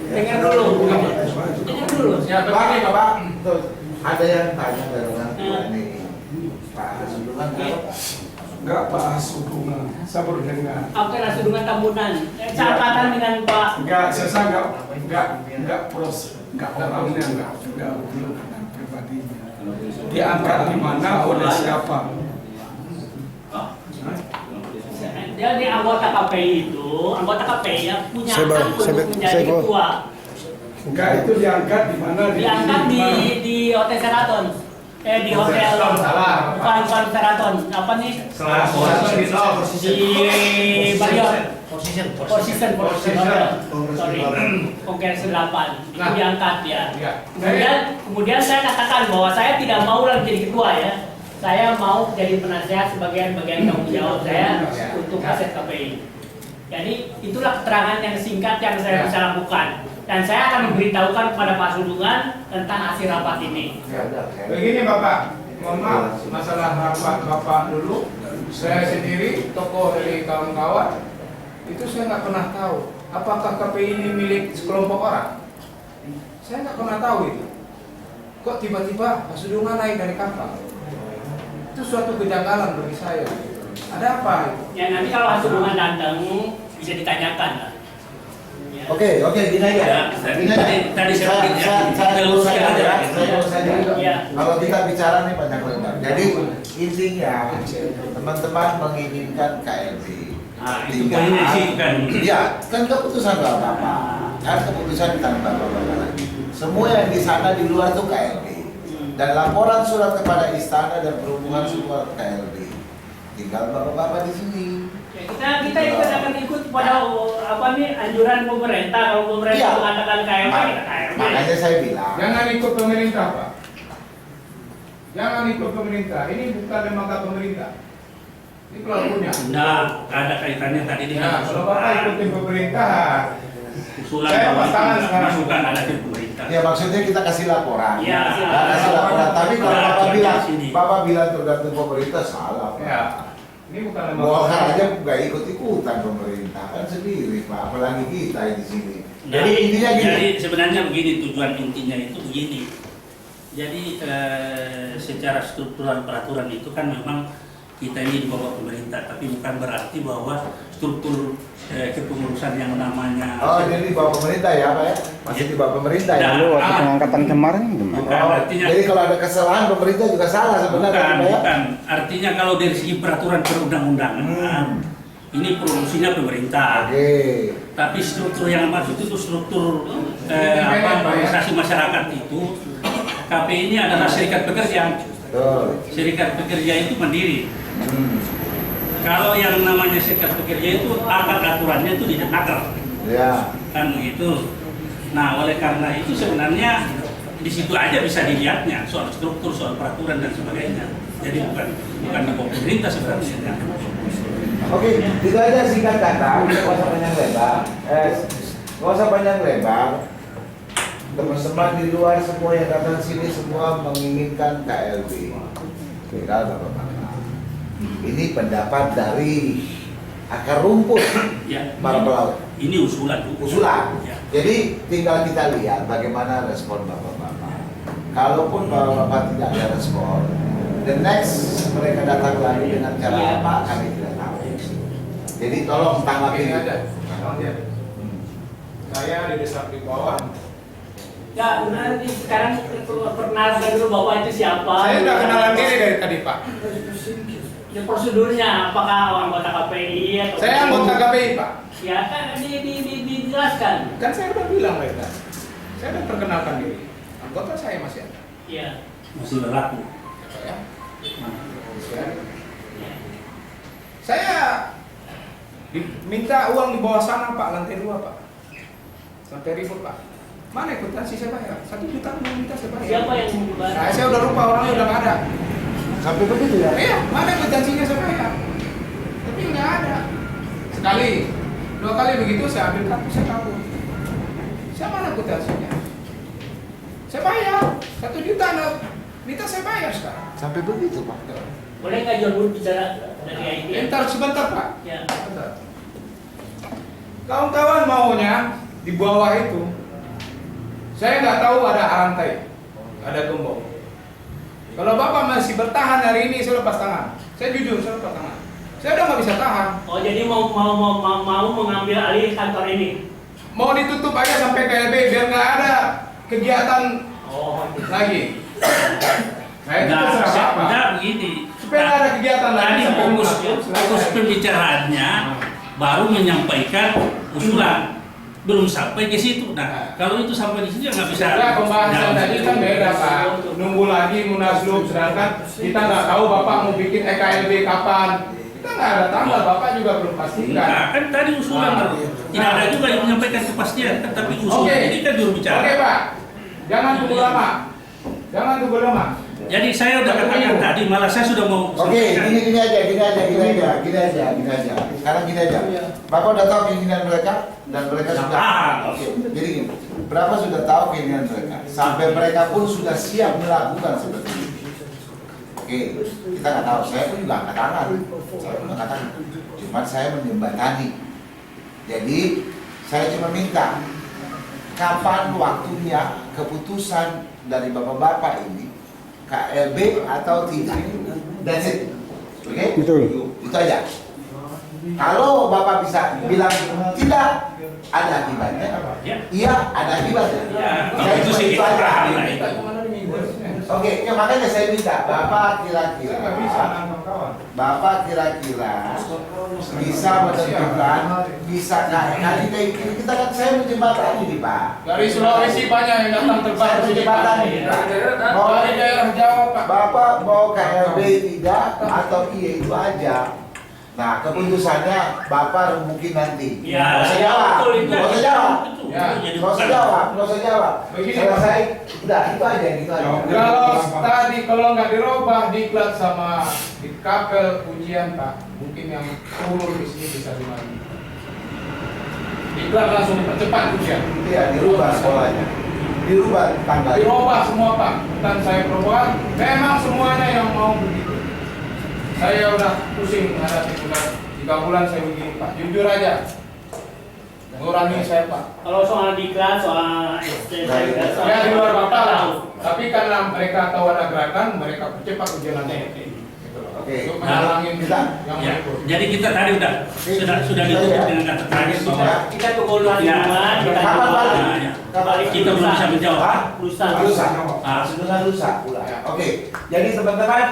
dengar dulu. Bapak, ada yang tanya dari orang tua ini. Pak Hasudungan Enggak bahas hubungan, saya baru dengar. Kapten Hasudungan Tambunan, catatan dengan Pak. Enggak, saya enggak proses, enggak orangnya, enggak hubungan pribadinya. Diangkat di mana oleh siapa? Dia di anggota KPI itu, anggota KPI yang punya hak untuk menjadi ketua. Enggak, itu diangkat di mana? Diangkat di Hotel Sheraton. Di hotel bukan Sheraton. Apa nih? Di Marriott. Four Seasons Hotel. Sorry, Kongres 8. Itu diangkat ya. Kemudian saya katakan bahwa saya tidak mau lagi jadi ketua ya. Saya mau jadi penasehat sebagai bagian tanggung jawab saya untuk aset KPI. Jadi itulah keterangan yang singkat yang saya bisa lakukan. Dan saya akan memberitahukan kepada Pak Hasudungan tentang hasil rapat ini. Begini Bapak, mohon maaf masalah rapat Bapak dulu. Saya sendiri, tokoh dari kawan-kawan, itu saya nggak pernah tahu apakah KPI ini milik sekelompok orang. Saya nggak pernah tahu itu. Kok tiba-tiba Hasudungan naik dari kapal? Itu suatu kejanggalan bagi saya. Ada apa? Ya nanti kalau Hasudungan datang bisa ditanyakan lah. Oke, gini aja. Tadi saya luruskan aja. Ya. Kalau kita bicara nih banyak lebar. Jadi intinya teman-teman menginginkan KLB. Itu polisi kan. Ya, kan keputusan Bapak. Kan keputusan di tangan Bapak. Semua yang di sana di luar itu KLB. Dan laporan surat kepada istana dan perhubungan semua KLB. Tinggal Bapak-bapak di sini. Ya, kita akan ikut pada anjuran pemerintah. Kalau pemerintah mengatakan KLB, kita KLB. Makanya saya bilang. Jangan ikut pemerintah Pak. Jangan ikut pemerintah. Ini bukan lembaga pemerintah. Ini pelakunya. Nah, ada kaitannya tadi dengan Ya, kalau Bapak ikutin pemerintah, usulan saya bahwa pasangan sekarang. masukan ada di pemerintah. Ya maksudnya kita kasih laporan. Ya. Kita kasih laporan. Tapi kalau Nah, Bapak di bilang, sini. Bapak bilang tergantung pemerintah salah. Pak. Ya. Ini bukan lembaga. Golkar aja nggak ikut-ikutan pemerintah kan sendiri Pak, apalagi kita di sini. Nah, Jadi intinya gini. Jadi sebenarnya begini, tujuan intinya itu begini. Jadi secara struktural peraturan itu kan memang kita ini di bawah pemerintah, tapi bukan berarti bahwa struktur kepengurusan yang namanya Oh jadi di bawah pemerintah ya Pak ya? Masih di bawah pemerintah ya? Lalu waktu pengangkatan kemarin gimana? Bukan, artinya Jadi kalau ada kesalahan pemerintah juga salah sebenarnya bukan, Pak ya? bukan. Artinya kalau dari segi peraturan perundang-undangan ini produksinya pemerintah. Oke. Tapi struktur yang maksud itu struktur organisasi masyarakat itu KPI ini adalah serikat pekerja. Betul. Serikat pekerja itu mandiri. Kalau yang namanya serikat pekerja itu aturannya itu di Denaker, Ya. kan begitu. Nah, oleh karena itu sebenarnya di situ aja bisa dilihatnya soal struktur, soal peraturan dan sebagainya. Jadi bukan di bawah pemerintah sebenarnya. Oke, itu aja singkat kata, nggak usah panjang lebar. Nggak usah panjang lebar. Teman-teman di luar semua yang datang sini semua menginginkan KLB. Tinggal Bapak. Ini pendapat dari akar rumput Ya, para pelaut. ini usulan. Usulan. Ya. Jadi tinggal kita lihat bagaimana respon Bapak-Bapak. Kalaupun Bapak-Bapak tidak ada respon, the next mereka datang lagi dengan cara apa kami tidak tahu. Jadi tolong tanggapi Ini aja. Saya didesak di bawah. Ya, nanti sekarang perkenalan dulu Bapak itu siapa? Saya udah kenalan diri dari tadi Pak. Ya, prosedurnya apakah anggota KPI atau Saya anggota KPI Pak. Ya kan dijelaskan. Kan saya udah bilang Pak. Saya udah perkenalkan diri. Anggota saya masih ada. Iya. Masih berlaku. Ya. Saya minta uang di bawah sana Pak, lantai 2 Pak. Sampai ribut Pak. Mana akuntansi saya bayar? 1 juta belum minta saya bayar. Siapa yang membayar? Saya udah lupa, orangnya udah nggak ada. Sampai begitu ya? Iya, mana akuntansinya saya bayar? Tapi nggak ada. Sekali, 2 kali begitu saya ambil kartu saya kabur. Saya mana akuntansinya? Saya bayar 1 juta, minta saya bayar sekarang. Sampai begitu Pak. Boleh nggak jual dulu bicara dari IT? Entar sebentar Pak. Ya. Sebentar. Kawan-kawan maunya di bawah itu, saya nggak tahu ada rantai, ada gembok. Kalau Bapak masih bertahan hari ini, saya lepas tangan. Saya jujur, saya lepas tangan. Saya udah nggak bisa tahan. Oh, jadi mau mengambil alih kantor ini? Mau ditutup aja sampai KLB biar nggak ada kegiatan lagi. Nah itu terserah Bapak. Nah, begini. Supaya nggak ada kegiatan lagi Tadi sampai fokus pembicaraannya baru menyampaikan usulan, belum sampai ke situ. Nah, kalau itu sampai di situ ya nggak bisa. Nah, pembahasan tadi kan beda Pak. Nunggu lagi munaslup, sedangkan kita nggak tahu Bapak mau bikin EKLB kapan. Kita nggak ada tanggal, Bapak juga belum pastikan. Nah, kan tadi usulan Nah. tidak ada juga yang menyampaikan kepastian, kan, tapi usulan Oke. ini kan juru bicara. Oke Pak, jangan tunggu lama. Jangan tunggu lama. Jadi saya udah katakan tadi, malah saya sudah mau Oke, gini aja. Sekarang gini aja. Bapak udah tahu keinginan mereka dan mereka sudah. Oke, jadi gini. Berapa sudah tahu keinginan mereka? Sampai mereka pun sudah siap melakukan seperti ini. Oke, kita nggak tahu. Saya pun juga angkat tangan. Cuma saya menjembatani. Jadi saya cuma minta kapan waktunya keputusan dari bapak-bapak ini KLB atau tidak. That's it. Oke? Betul. Itu aja. Kalau Bapak bisa bilang tidak ada akibatnya, iya ada akibatnya. Ya, kalau Saya itu cuma sih itu kita aja. paham lah itu. Oke, ya makanya saya minta Bapak Saya nggak bisa kira-kira nangkap kawan. Bapak kira-kira bisa menentukan bisa kali kita kan saya menjembatani nih Pak. Dari Sulawesi banyak yang datang terbang Saya ke sini Pak. menjembatani nih Pak. Mau Dari daerah Jawa Pak. Bapak mau KLB tidak atau iya itu aja. Nah, keputusannya Bapak mungkin nanti. Ya, Nggak usah jawab. betul, itu. Nggak usah jawab. Ya. Nggak usah jawab. Nggak usah jawab. Begini, Selesai. Udah, itu aja, gitu aja. Kalau nggak dirubah diklat sama di kapel ujian Pak, mungkin yang turun di sini bisa dimana. Diklat langsung dipercepat ujian. Iya, dirubah sekolahnya. Dirubah tanggal. Dirubah semua Pak. Dan saya perbuat, memang semuanya yang mau begitu. Saya udah pusing menghadapi bulan 3 bulan saya begini Pak. Jujur aja. Mengurangi saya Pak. Kalau soal diklat, soal ST, Ya di luar Bapak lah. Tapi karena mereka tahu ada gerakan, mereka percepat ujiannya. Oke. Untuk menghalangin Kita. yang Ya, berikut. jadi kita tadi sudah ditutup dengan kata terakhir bahwa kita tunggu dulu hari Jumat, kita Kapan coba. balik? ya, Kapan? kita belum bisa menjawab. Hah? Lusa. Lusa. Ah. Dengan lusa pula. Oke. Jadi teman-teman,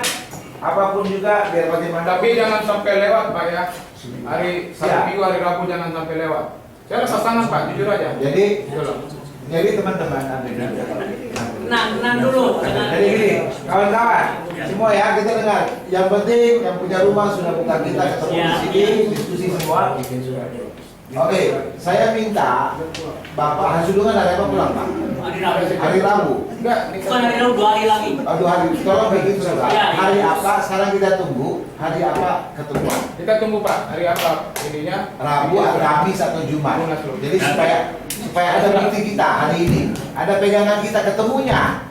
apapun juga biar bagaimana. Tapi jangan sampai lewat Pak ya. Hari Sabtu Ya. Minggu, hari Rabu jangan sampai lewat. Saya rasa sangat Pak, jujur aja. Jadi teman-teman, Tenang dulu. jadi gini, kawan-kawan, semua ya kita dengar. Yang penting yang punya rumah sudah buka kita ketemu Ya. di sini, diskusi semua. Oke, saya minta Bapak Hasudungan hari apa pulang Pak? Hari Rabu. Hari Rabu. Enggak, Bukan hari Rabu, 2 hari lagi. Aduh hari, tolong bikin surat. Ya, ya. Hari apa? Sekarang kita tunggu. Hari apa ketemuan? kita tunggu Pak, hari apa ininya? Rabu atau Kamis atau Jumat. Jadi supaya ada bukti kita hari ini, ada pegangan kita ketemunya.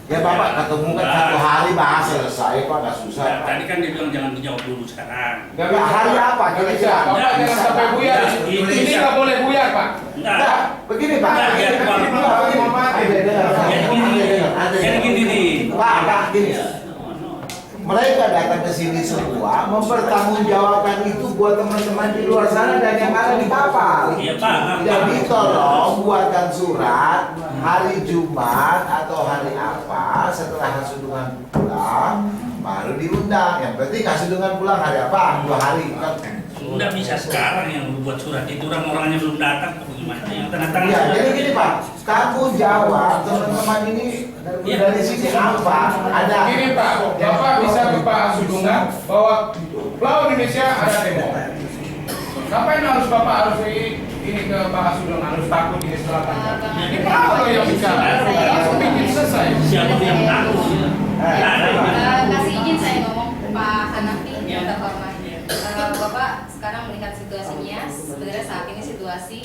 Ya Bapak ketemu kan 1 hari bahas selesai Pak, nggak susah. Ya, Pak. tadi kan dia bilang jangan dijawab dulu sekarang. Nggak Ya, bisa, hari Pak. apa? Nggak bisa. Kira-kira. Bapak Nggak jangan bisa. sampai buyar. Nggak Ini bisa. nggak boleh buyar Pak. Enggak. Nah, begini Pak. Nah, biar Pak. Jadi gini nih. Pak, gini. Mereka datang ke sini semua mempertanggungjawabkan itu buat teman-teman di luar sana dan yang ada di kapal. Iya Pak. Jadi tolong buatkan surat hari Jumat atau hari apa setelah Hasudungan pulang baru diundang. Yang penting Hasudungan pulang hari apa? 2 hari kan? Udah bisa sekarang yang buat surat itu orang-orangnya belum datang atau gimana yang tanda tangan. Ya, jadi gini Pak, tanggung jawab teman-teman ini dari sini apa? Ada. Gini Pak, Bapak bisa ke Pak Hasudungan bahwa Pulau Indonesia ada demo. Ngapain harus Bapak harus ini ke Pak Hasudungan, harus takut ini setelah tanggal. Ini Pak lo yang bicara, langsung bikin selesai. Siapa yang takut? Kasih izin saya ngomong Pak Hanafi yang terhormat. Bapak sekarang melihat situasinya, sebenarnya saat ini situasi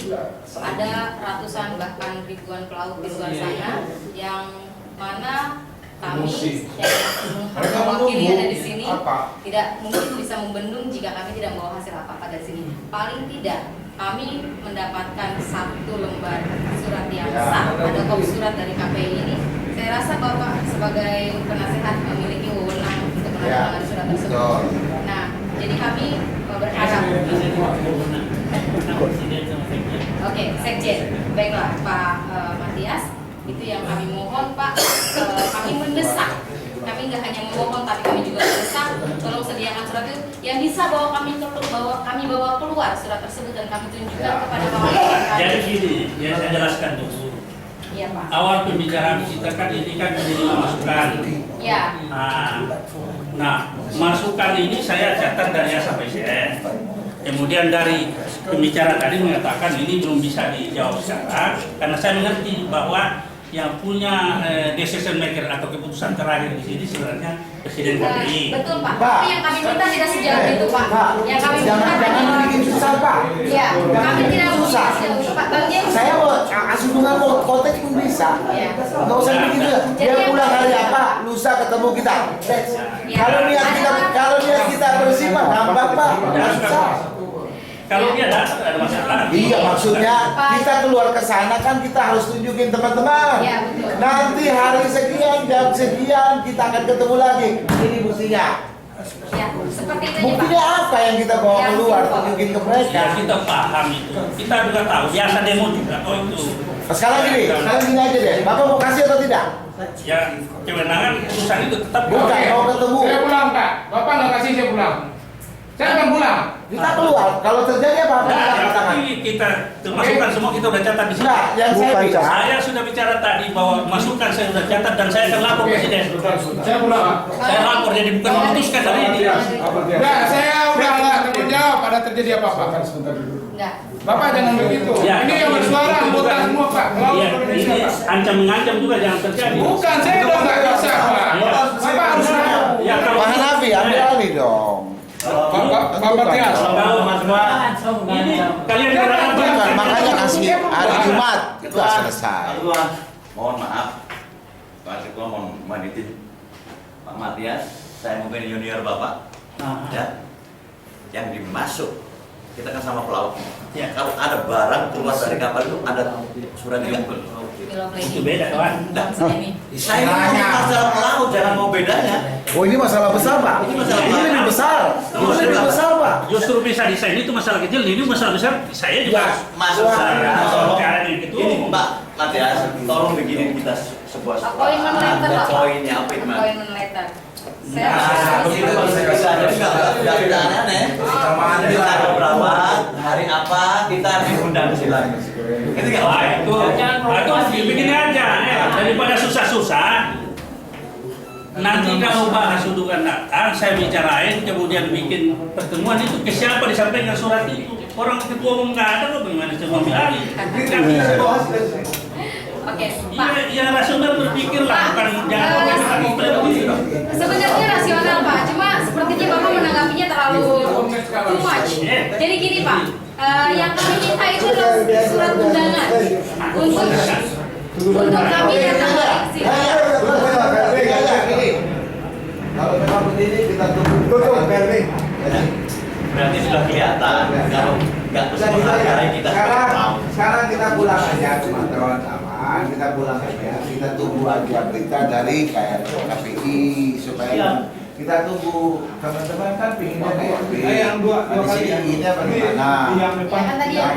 ada ratusan bahkan ribuan pelaut di luar sana yang mana kami yang mewakili ada di sini tidak mungkin bisa membendung jika kami tidak membawa hasil apa-apa dari sini. Paling tidak kami mendapatkan 1 lembar surat yang sah, ada kopi surat dari KPI ini. Saya rasa Bapak sebagai penasehat memiliki wewenang untuk menandatangani surat tersebut. Nah, jadi kami berharap. Oke, Sekjen. Baiklah Pak Matias, itu yang kami mohon Pak. Kami mendesak. Kami nggak hanya memohon, tapi kami juga mendesak. Tolong sediakan surat itu yang bisa bawa kami bawa keluar surat tersebut dan kami tunjukkan kepada kawan-kawan kami. Jadi gini, ya saya jelaskan dulu. Iya Pak. Awal pembicaraan kita kan ini kan menjadi masukan. Ya. Nah, masukan ini saya catat dari A sampai Z. Kemudian dari pembicara tadi mengatakan ini belum bisa dijawab sekarang karena saya mengerti bahwa yang punya decision maker atau keputusan terakhir di sini sebenarnya Presiden KPI. Betul Pak. Pak. Tapi yang kami minta tidak sejauh itu Pak. Yang kami minta jangan bikin susah Pak. Ya, kami tidak susah. sejauh itu Pak. Bang James. Saya mau Hasudungan mau konteks pun bisa. Ya. Nggak usah begitu. Dia pulang hari apa? Lusa ketemu kita. Ya. Kalau niat kita bersih mah gampang Pak. Nggak susah. Kalau dia datang ada masalah. Iya maksudnya kita keluar ke sana kan kita harus tunjukin teman-teman. Iya, betul. Nanti hari sekian jam sekian kita akan ketemu lagi. Ini buktinya. Ya, seperti itu aja Pak. Buktinya apa yang kita bawa Yang keluar simpel. tunjukin ke mereka. Ya, kita paham itu. Kita juga tahu biasa demo juga kok itu. Sekarang gini aja deh. Bapak mau kasih atau tidak? Ya kewenangan urusan itu tetap Bukan mau ketemu. Saya pulang Pak, Bapak nggak kasih saya pulang. Saya akan pulang. Kita keluar. Kalau terjadi apa-apa kita angkat tangan. ini kita masukkan semua, kita udah catat di sini. Nah, yang saya Bukan, bilang, Saya sudah bicara tadi bahwa masukan saya sudah catat dan saya akan lapor presiden. Saya pulang. Saya lapor, jadi bukan memutuskan hari ini. Enggak, saya udah nggak tanggung jawab ada terjadi apa-apa. Enggak. Bapak jangan begitu. Ya, Ini yang bersuara anggota semua Pak. Pelaut Iya, Indonesia ini Pak. ancam mengancam juga jangan terjadi. Bukan, saya udah nggak bisa Pak. Bapak harus tahu. Ya, kalau Pak Hanafi ambil alih dong. Bapak Tias. Kalau ini kalian berapa? Bukan, makanya kasih hari Jumat itu selesai. Mohon maaf, Pak Ketua mohon manitin Pak Matias, saya mungkin junior Bapak, ya, yang dimasuk kita kan sama pelaut. Ya. Kalau ada barang keluar dari kapal itu ada surat diambil. Itu beda kawan. Saya ini masalah pelaut, jangan mau bedanya. Oh ini masalah besar Pak. Ini masalah Ini lebih besar. Ini lebih besar Pak. Justru bisa desain itu masalah kecil, ini masalah besar. Saya juga. Maksud saya, Soal perkara yang itu. ini Pak Matias, tolong bikinin kita sebuah Appointment letter, Pak. poinnya appointment. Appointment letter. Nah, begitu bisa jadi nggak beda aneh. Kita ada berapa hari apa kita diundang ke sini. Itu nggak Wah, itu bikin aja daripada susah-susah. Nanti kalau bahas dugaan datang, saya bicarain, kemudian bikin pertemuan itu ke siapa disampaikan surat itu. Orang ketua umum nggak ada, loh bagaimana cuma ambil. Oke, Pak. Ya rasional berpikir lah, bukan jangan Sebenarnya rasional Pak, cuma sepertinya Bapak menanggapinya terlalu too much. Jadi gini Pak, yang kami minta itu adalah surat undangan untuk kami datang ke sini. Kalau memang begini kita tunggu. berarti sudah kelihatan kalau nggak bisa menghargai kita Sekarang kita pulang aja teman-teman. Kita pulang aja. Kita tunggu aja berita dari KPI supaya kita tunggu teman-teman kan pinginnya di sini ini bagaimana?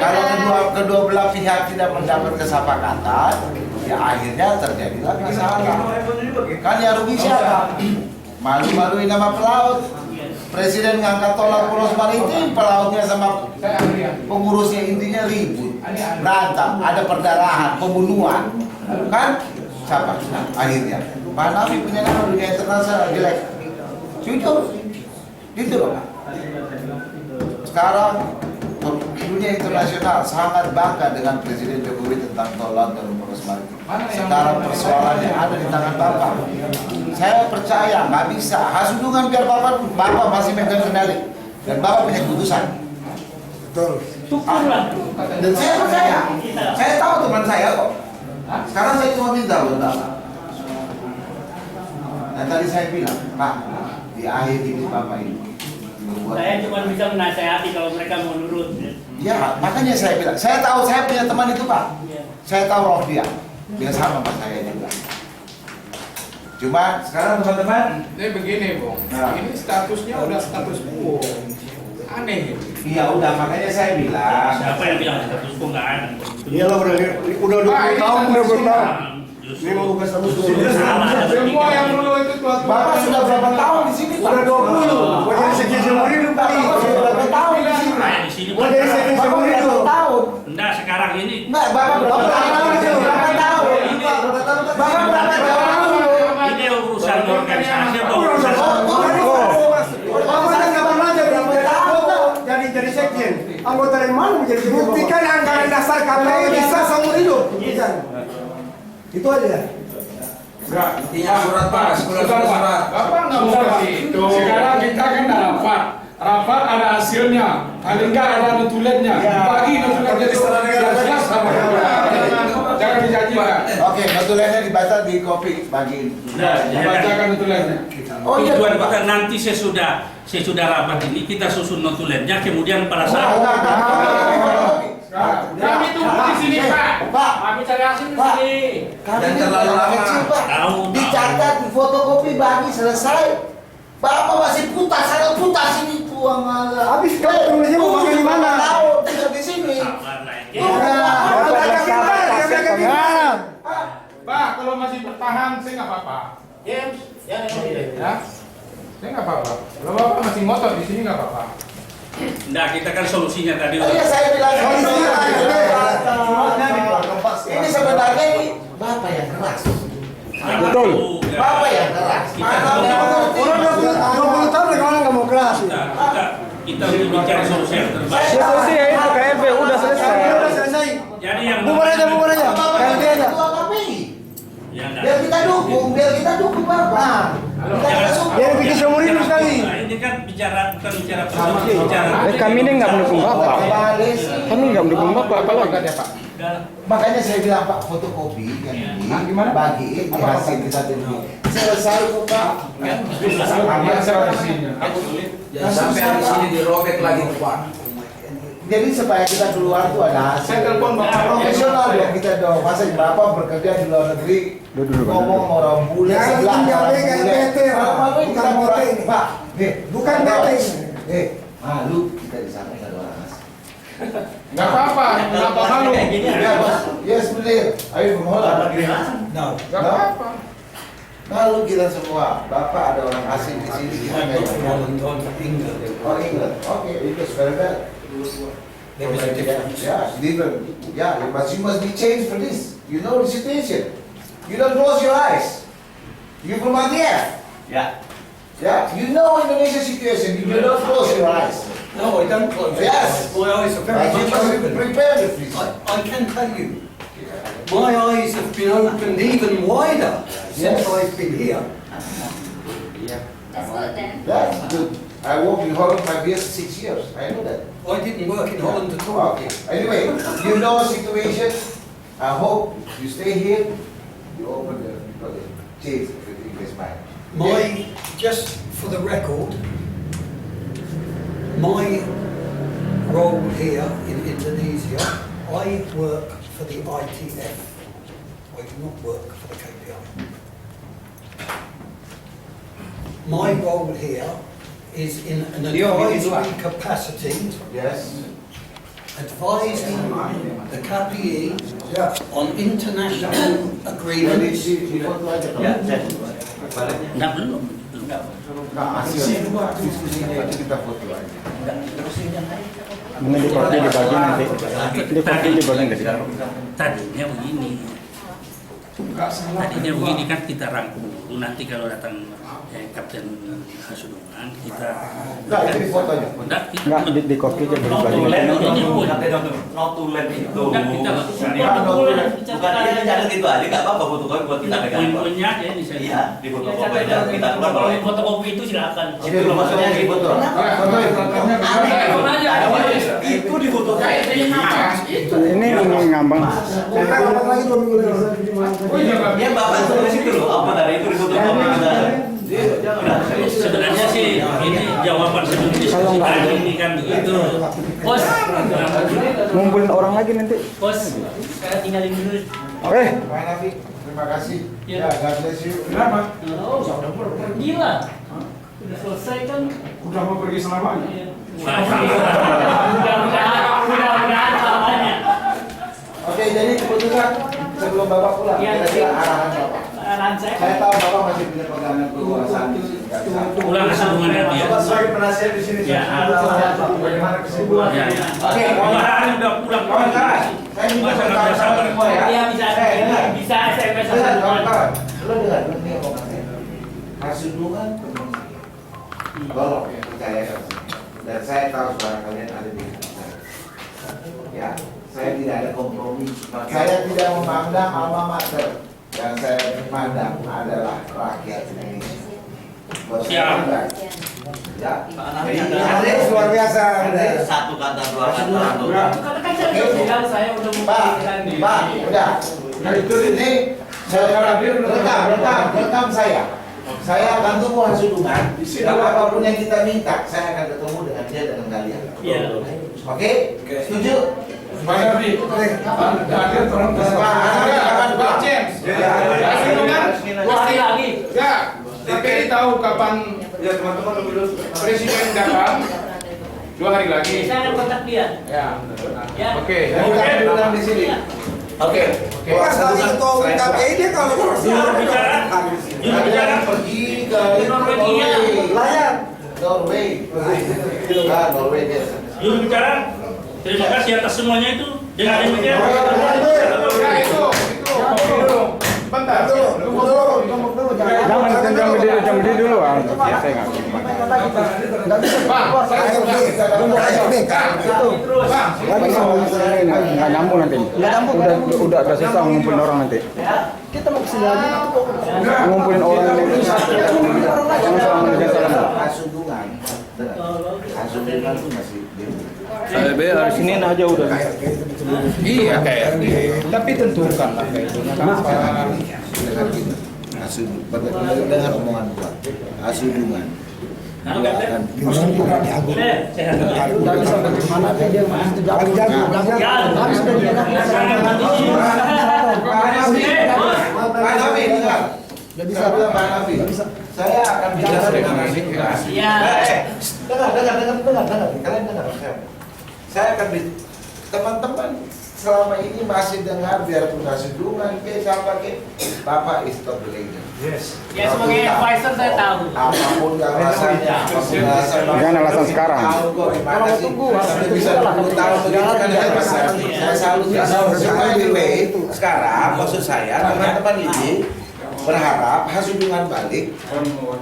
Kalau kedua belah pihak tidak mendapat kesepakatan, ya akhirnya terjadilah masalah. Kan yang rugi siapa? Malu-maluin nama pelaut. Presiden ngangkat tolak poros maritim, pelautnya sama pengurusnya intinya ribut, berantem, ada perdarahan, pembunuhan, kan? Siapa? Akhirnya, Pak Nafi punya nama dunia internasional jelek, jujur, gitu loh. Sekarang dunia internasional sangat bangga dengan Presiden Jokowi tentang tolak dan poros maritim. Sekarang persoalannya ada di tangan Bapak. Saya percaya nggak bisa. Hasudungan biar Bapak masih megang kendali dan Bapak punya keputusan. Betul. Dan saya percaya. Saya tahu teman saya kok. Sekarang saya cuma minta bentar. Dan tadi saya bilang, Pak, di akhir hidup Bapak ini. Saya cuma bisa menasehati kalau mereka mau nurut. Ya, makanya saya bilang. Saya tahu saya punya teman itu Pak. Saya tahu roh dia. Dia sama Pak saya juga. Cuma sekarang teman-teman, Ini begini, Bung. Nah. Ini statusnya udah status quo. Aneh ini. iya udah makanya saya bilang. Siapa yang bilang status quo nggak ada? Iya lah udah 20 tahun udah bertahun. Ini mau buka status quo. Semua yang dulu itu tua-tua. Bapak sudah berapa tahun di sini? Pak? Udah 20. Mau jadi sekian seumur hidup Pak. Bapak sudah berapa tahun di sini? Nah, di sini Mau jadi sekian Bapak seumur berapa hidup. tahun? enggak sekarang ini. Enggak, Bapak berapa tahun? Berapa tahun? Bapak berapa tahun? Ini urusan organisasi atau urusan Jadi sekjen. Anggota dari mana menjadi sekjen? Buktikan anggaran dasar KPI bisa seumur hidup. Itu aja. Enggak. Surat. Bapak nggak mau begitu. Sekarang kita kan rapat. Rapat ada hasilnya. Paling nggak ada notulennya. Bagi notulen jadi jelas sama. Jangan dijanjikan. Oke, notulennya dibaca di kopi bagiin. Bacakan notulennya. Oh iya, tujuan Pak. kita nanti sesudah rapat ini kita susun notulennya, kemudian pada saat Kami tunggu di sini, Pak. Pak, Kami cari hasil di Pak. sini. kami ini bukan kecil, Pak. Tahu. Dicatat, di fotokopi, bagi selesai. Bapak masih putas, ada putas ini buang malah. Habis kalau tulisnya mau pakai di mana? Tahu, tidak di sini. sabar lah ya. Pak, kalau masih bertahan, saya nggak apa-apa. Ya, saya nggak apa-apa. Kalau Bapak masih ngotot di sini nggak apa-apa. Nah, kita kan solusinya tadi. Iya, saya bilang Solusinya ini sebenarnya ini Bapak yang keras. Betul. Bapak yang keras. Orang 20 tahun mereka nggak mau keras. Kita untuk bicara solusi yang terbaik. Solusi ya itu KLB udah selesai. Udah selesai. Jadi yang Bubar aja. KLB aja. Ya, enggak. Biar kita dukung Bapak. Kita dukung. Biar bikin seumur hidup sekali. Nah, ini kan bukan bicara solusi, bicara. Kami ini nggak mendukung Bapak. Kami nggak mendukung Bapak apalagi. Makanya saya bilang Pak, fotokopi yang ini bagiin di hasil kita dulu. Selesai kok Pak. Sampai di sini dirobek lagi Pak. Jadi supaya kita keluar tuh ada hasil. Saya telepon Bapak Profesional dong kita dong. Masa Bapak bekerja di luar negeri ngomong sama orang bule Jangan sebelah tinggal orang kayak bule. PT, Pak. Kita Bukan mau PT ini. Pak. Nih, Bukan PT ini. malu kita di sana nggak ada orang asing. Nggak apa-apa, kenapa malu? Ya Bos, yes benar. Ayo bermohon. Nggak apa-apa. Malu kita semua. Bapak ada orang asing di sini kita nggak ada. Oh England, oke, itu very bad. Yeah, it's different. Yeah, but you must be changed for this. You know the situation. You don't close your eyes. You from India. Ya. Yeah, you know Indonesia situation. You don't close your eyes. No, I don't close my Yes. eyes. My eyes are very But you much must open. prepare the freeze. I can tell you, my eyes have been opened even wider since Yes. I've been here. That's good then. That's good. I worked in Holland 5 years, 6 years. I know that. I didn't work in Holland at all. Okay. Anyway, you know the situation. I hope you stay here. You open the change everything is fine. Just for the record, my role here in Indonesia, I work for the ITF. I do not work for the KPI. My role here is in an advisory capacity, Yes. advising the KPI on international agreements. Enggak, belum. Nah, hasil diskusinya itu kita foto aja. Mungkin di kopi dibagi nanti. Di kopi dibagi nggak sih? Tadinya begini. Tadinya begini kan kita rangkum dulu, nanti kalau datang Kapten Hasudungan kita. Nah, itu di fotonya. Enggak, kita Nggak di kopi aja dibagi. Notulen itu. Enggak, kita Bukan dia catat itu aja, nggak apa-apa fotokopi buat kita pegang. poin-poinnya aja ini saya. Iya, di fotokopi aja kita keluar kalau Kalau fotokopi itu silakan. Itu loh maksudnya di foto. itu di fotokopi. Ini ngambang. Kita dapat lagi 2 minggu lagi. Ya bapak tulis itu loh, apa dari itu di fotokopi kita. Sebenarnya sih ini jawaban sebelum diskusi tadi ini kan begitu. Bos, Ngumpulin orang lagi nanti. bos, saya tinggalin dulu. Eh, Pak Nafi, terima kasih. Ya. Ya, God bless you. Kenapa? Oh, pergi lah. Udah selesai kan? Udah mau pergi selamanya. Mudah-mudahan selamanya. Oke, jadi keputusan sebelum Bapak pulang, Iya, kira-kira arahan Bapak. Arahan Saya saya. tahu Bapak masih punya pegangan kekuasaan di sini. Nggak bisa. Pulang Hasudungan ya dia. Bapak sebagai penasihat di sini, Ya. bagaimana kesimpulan? Ya, ya. Oke, Kemarin udah pulang. kawan-kawan, saya minta Masa nggak pertama bisa sabar? semua ya. Iya bisa bisa SMS Dengar, satu. kawan-kawan. Lo dengar, lo nih omongan saya. Hasudungan tolong percayakan saya. Dan saya tahu suara kalian ada di hati saya. Ya, saya tidak ada kompromi. Saya tidak memandang alma mater. Yang saya pandang adalah rakyat Indonesia. Buat saya Siap. enggak. Ya. Alex luar biasa. Satu kata dua kata untuk Karena kan saya udah bilang saya udah memikirkan diri. Pak, udah. Nah, itu ini saya rekam saya. Saya akan tunggu Hasudungan. Dan apapun yang kita minta, saya akan ketemu dengan dia dengan kalian. Iya. Oke? Setuju? Pak Nafi, hadir tolong Pak James. Hasudungan, 2 hari lagi. ya, TPI tahu kapan Presiden datang? 2 hari lagi. Saya akan kontak dia. Ya. Ya. Oke. Saya bilang di sini. Oke. Pas lagi ketua umum KPI dia kalau Juru bicara, juru bicara. Pergi ke Norwegia. layar. Norway. Norway dia. Juru bicara, terima kasih atas semuanya itu. Dengan demikian, Bentar. Jangan berdiri dulu. Saya nggak. Nggak nyambung nanti. Udah susah ngumpulin orang nanti. Kita mau kesini lagi. Ngumpulin orang ini. Asudungan tuh masih. KLB harus sini aja udah. Iya KLB. Tapi tentukanlah KLB-nya kenapa? Dengan omongan gua. Asudungan. Saya akan bicara dengan aspirasi. Dengar. Kalian dengar saya akan teman-teman selama ini masih dengar biarpun Asudungan ke siapa ke Bapak is top leader. Yes. Ya sebagai advisor saya tahu. Apapun alasannya, apapun alasan. Jangan alasan sekarang. Kalau tunggu sampai bisa 20 tahun begitu kan ya saya selalu anyway sekarang maksud saya teman-teman ini berharap Asudungan balik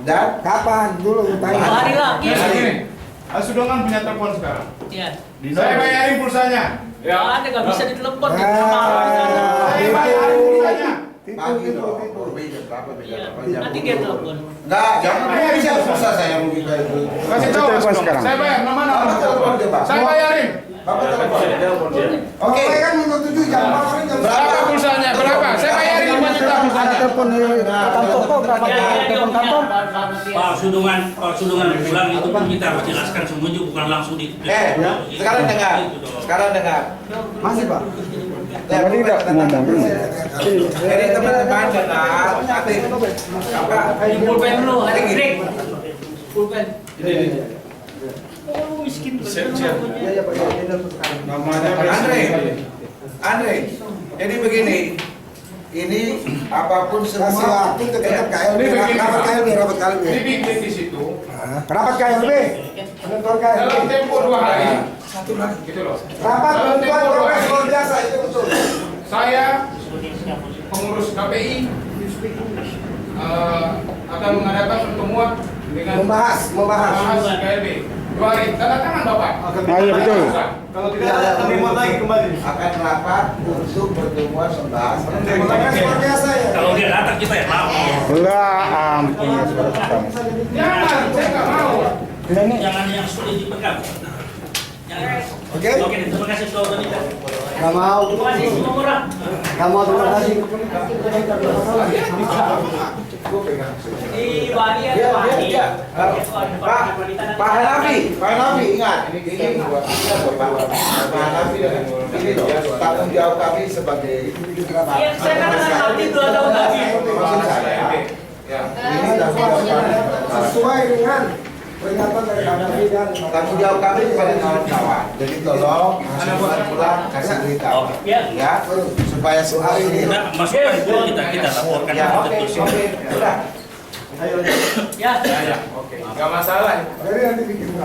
dan Kapan dulu tanya? Hari lagi. Asudungan punya telepon sekarang. Iya. Saya bayarin pulsanya. Ya ada nggak bisa ditelepon. Saya bayarin pulsanya. pagi dong. Nanti dia telepon. Enggak, jangan bisa susah saya rugi kayak itu. Kasih tahu Telepon Mas, sekarang. saya bayar, nama Bapak telepon dia, Pak. saya bayarin. Bapak telepon. Oke. Kan menyetujui jam Berapa pulsanya? Berapa? Saya bayarin 5 juta pulsanya. Telepon di kantor kok berapa telepon kantor? Pak Sudungan pulang itu pun kita harus jelaskan semua juga bukan langsung di. Sekarang dengar. Sekarang dengar. Masih Pak. Tadi tidak ngomong dulu. Jadi teman-teman dengar nanti apa? Pulpen dulu, ada break. Pulpen. Oh miskin bener. Andre, jadi begini, ini apapun semua waktu tetap KLB, rapat KLB. Dibikin di situ. Rapat KLB. Penentuan KLB. Dalam tempo 2 hari. Satu lagi gitu loh. Rapat Dalam penentuan tempo 2 progres hari. luar biasa itu betul. Saya pengurus KPI akan mengadakan pertemuan dengan Membahas. KLB 2 hari. Tanda tangan Bapak. Ah, iya betul. Kalau tidak ada terima lagi kembali. akan rapat untuk pertemuan membahas Progres luar biasa ya. Kalau dia datang kita ya lapor. Enggak, ampun ya saudara kamu. Jangan, saya nggak mau. Jangan yang sulit dipegang. Jangan. Oke. Oke, terima kasih sudah berbicara. Gak mau. Terima kasih semua orang. Gak mau terima kasih. Di Bali ada Bali. Pak Hanafi ingat ini buat Pak Hanafi ini loh tanggung jawab kami sebagai Iya, saya kan akan nanti 2 tahun lagi. maksud saya ini Sesuai dengan peringatan dari KLB dan tanggung jawab kami kepada kawan-kawan. Jadi tolong Asudungan pulang kasih beritahu ya supaya soal ini Nah, masukan itu kita laporkan ya itu oke betul. sudah. Ya. Oke, nggak masalah. dari nanti bikin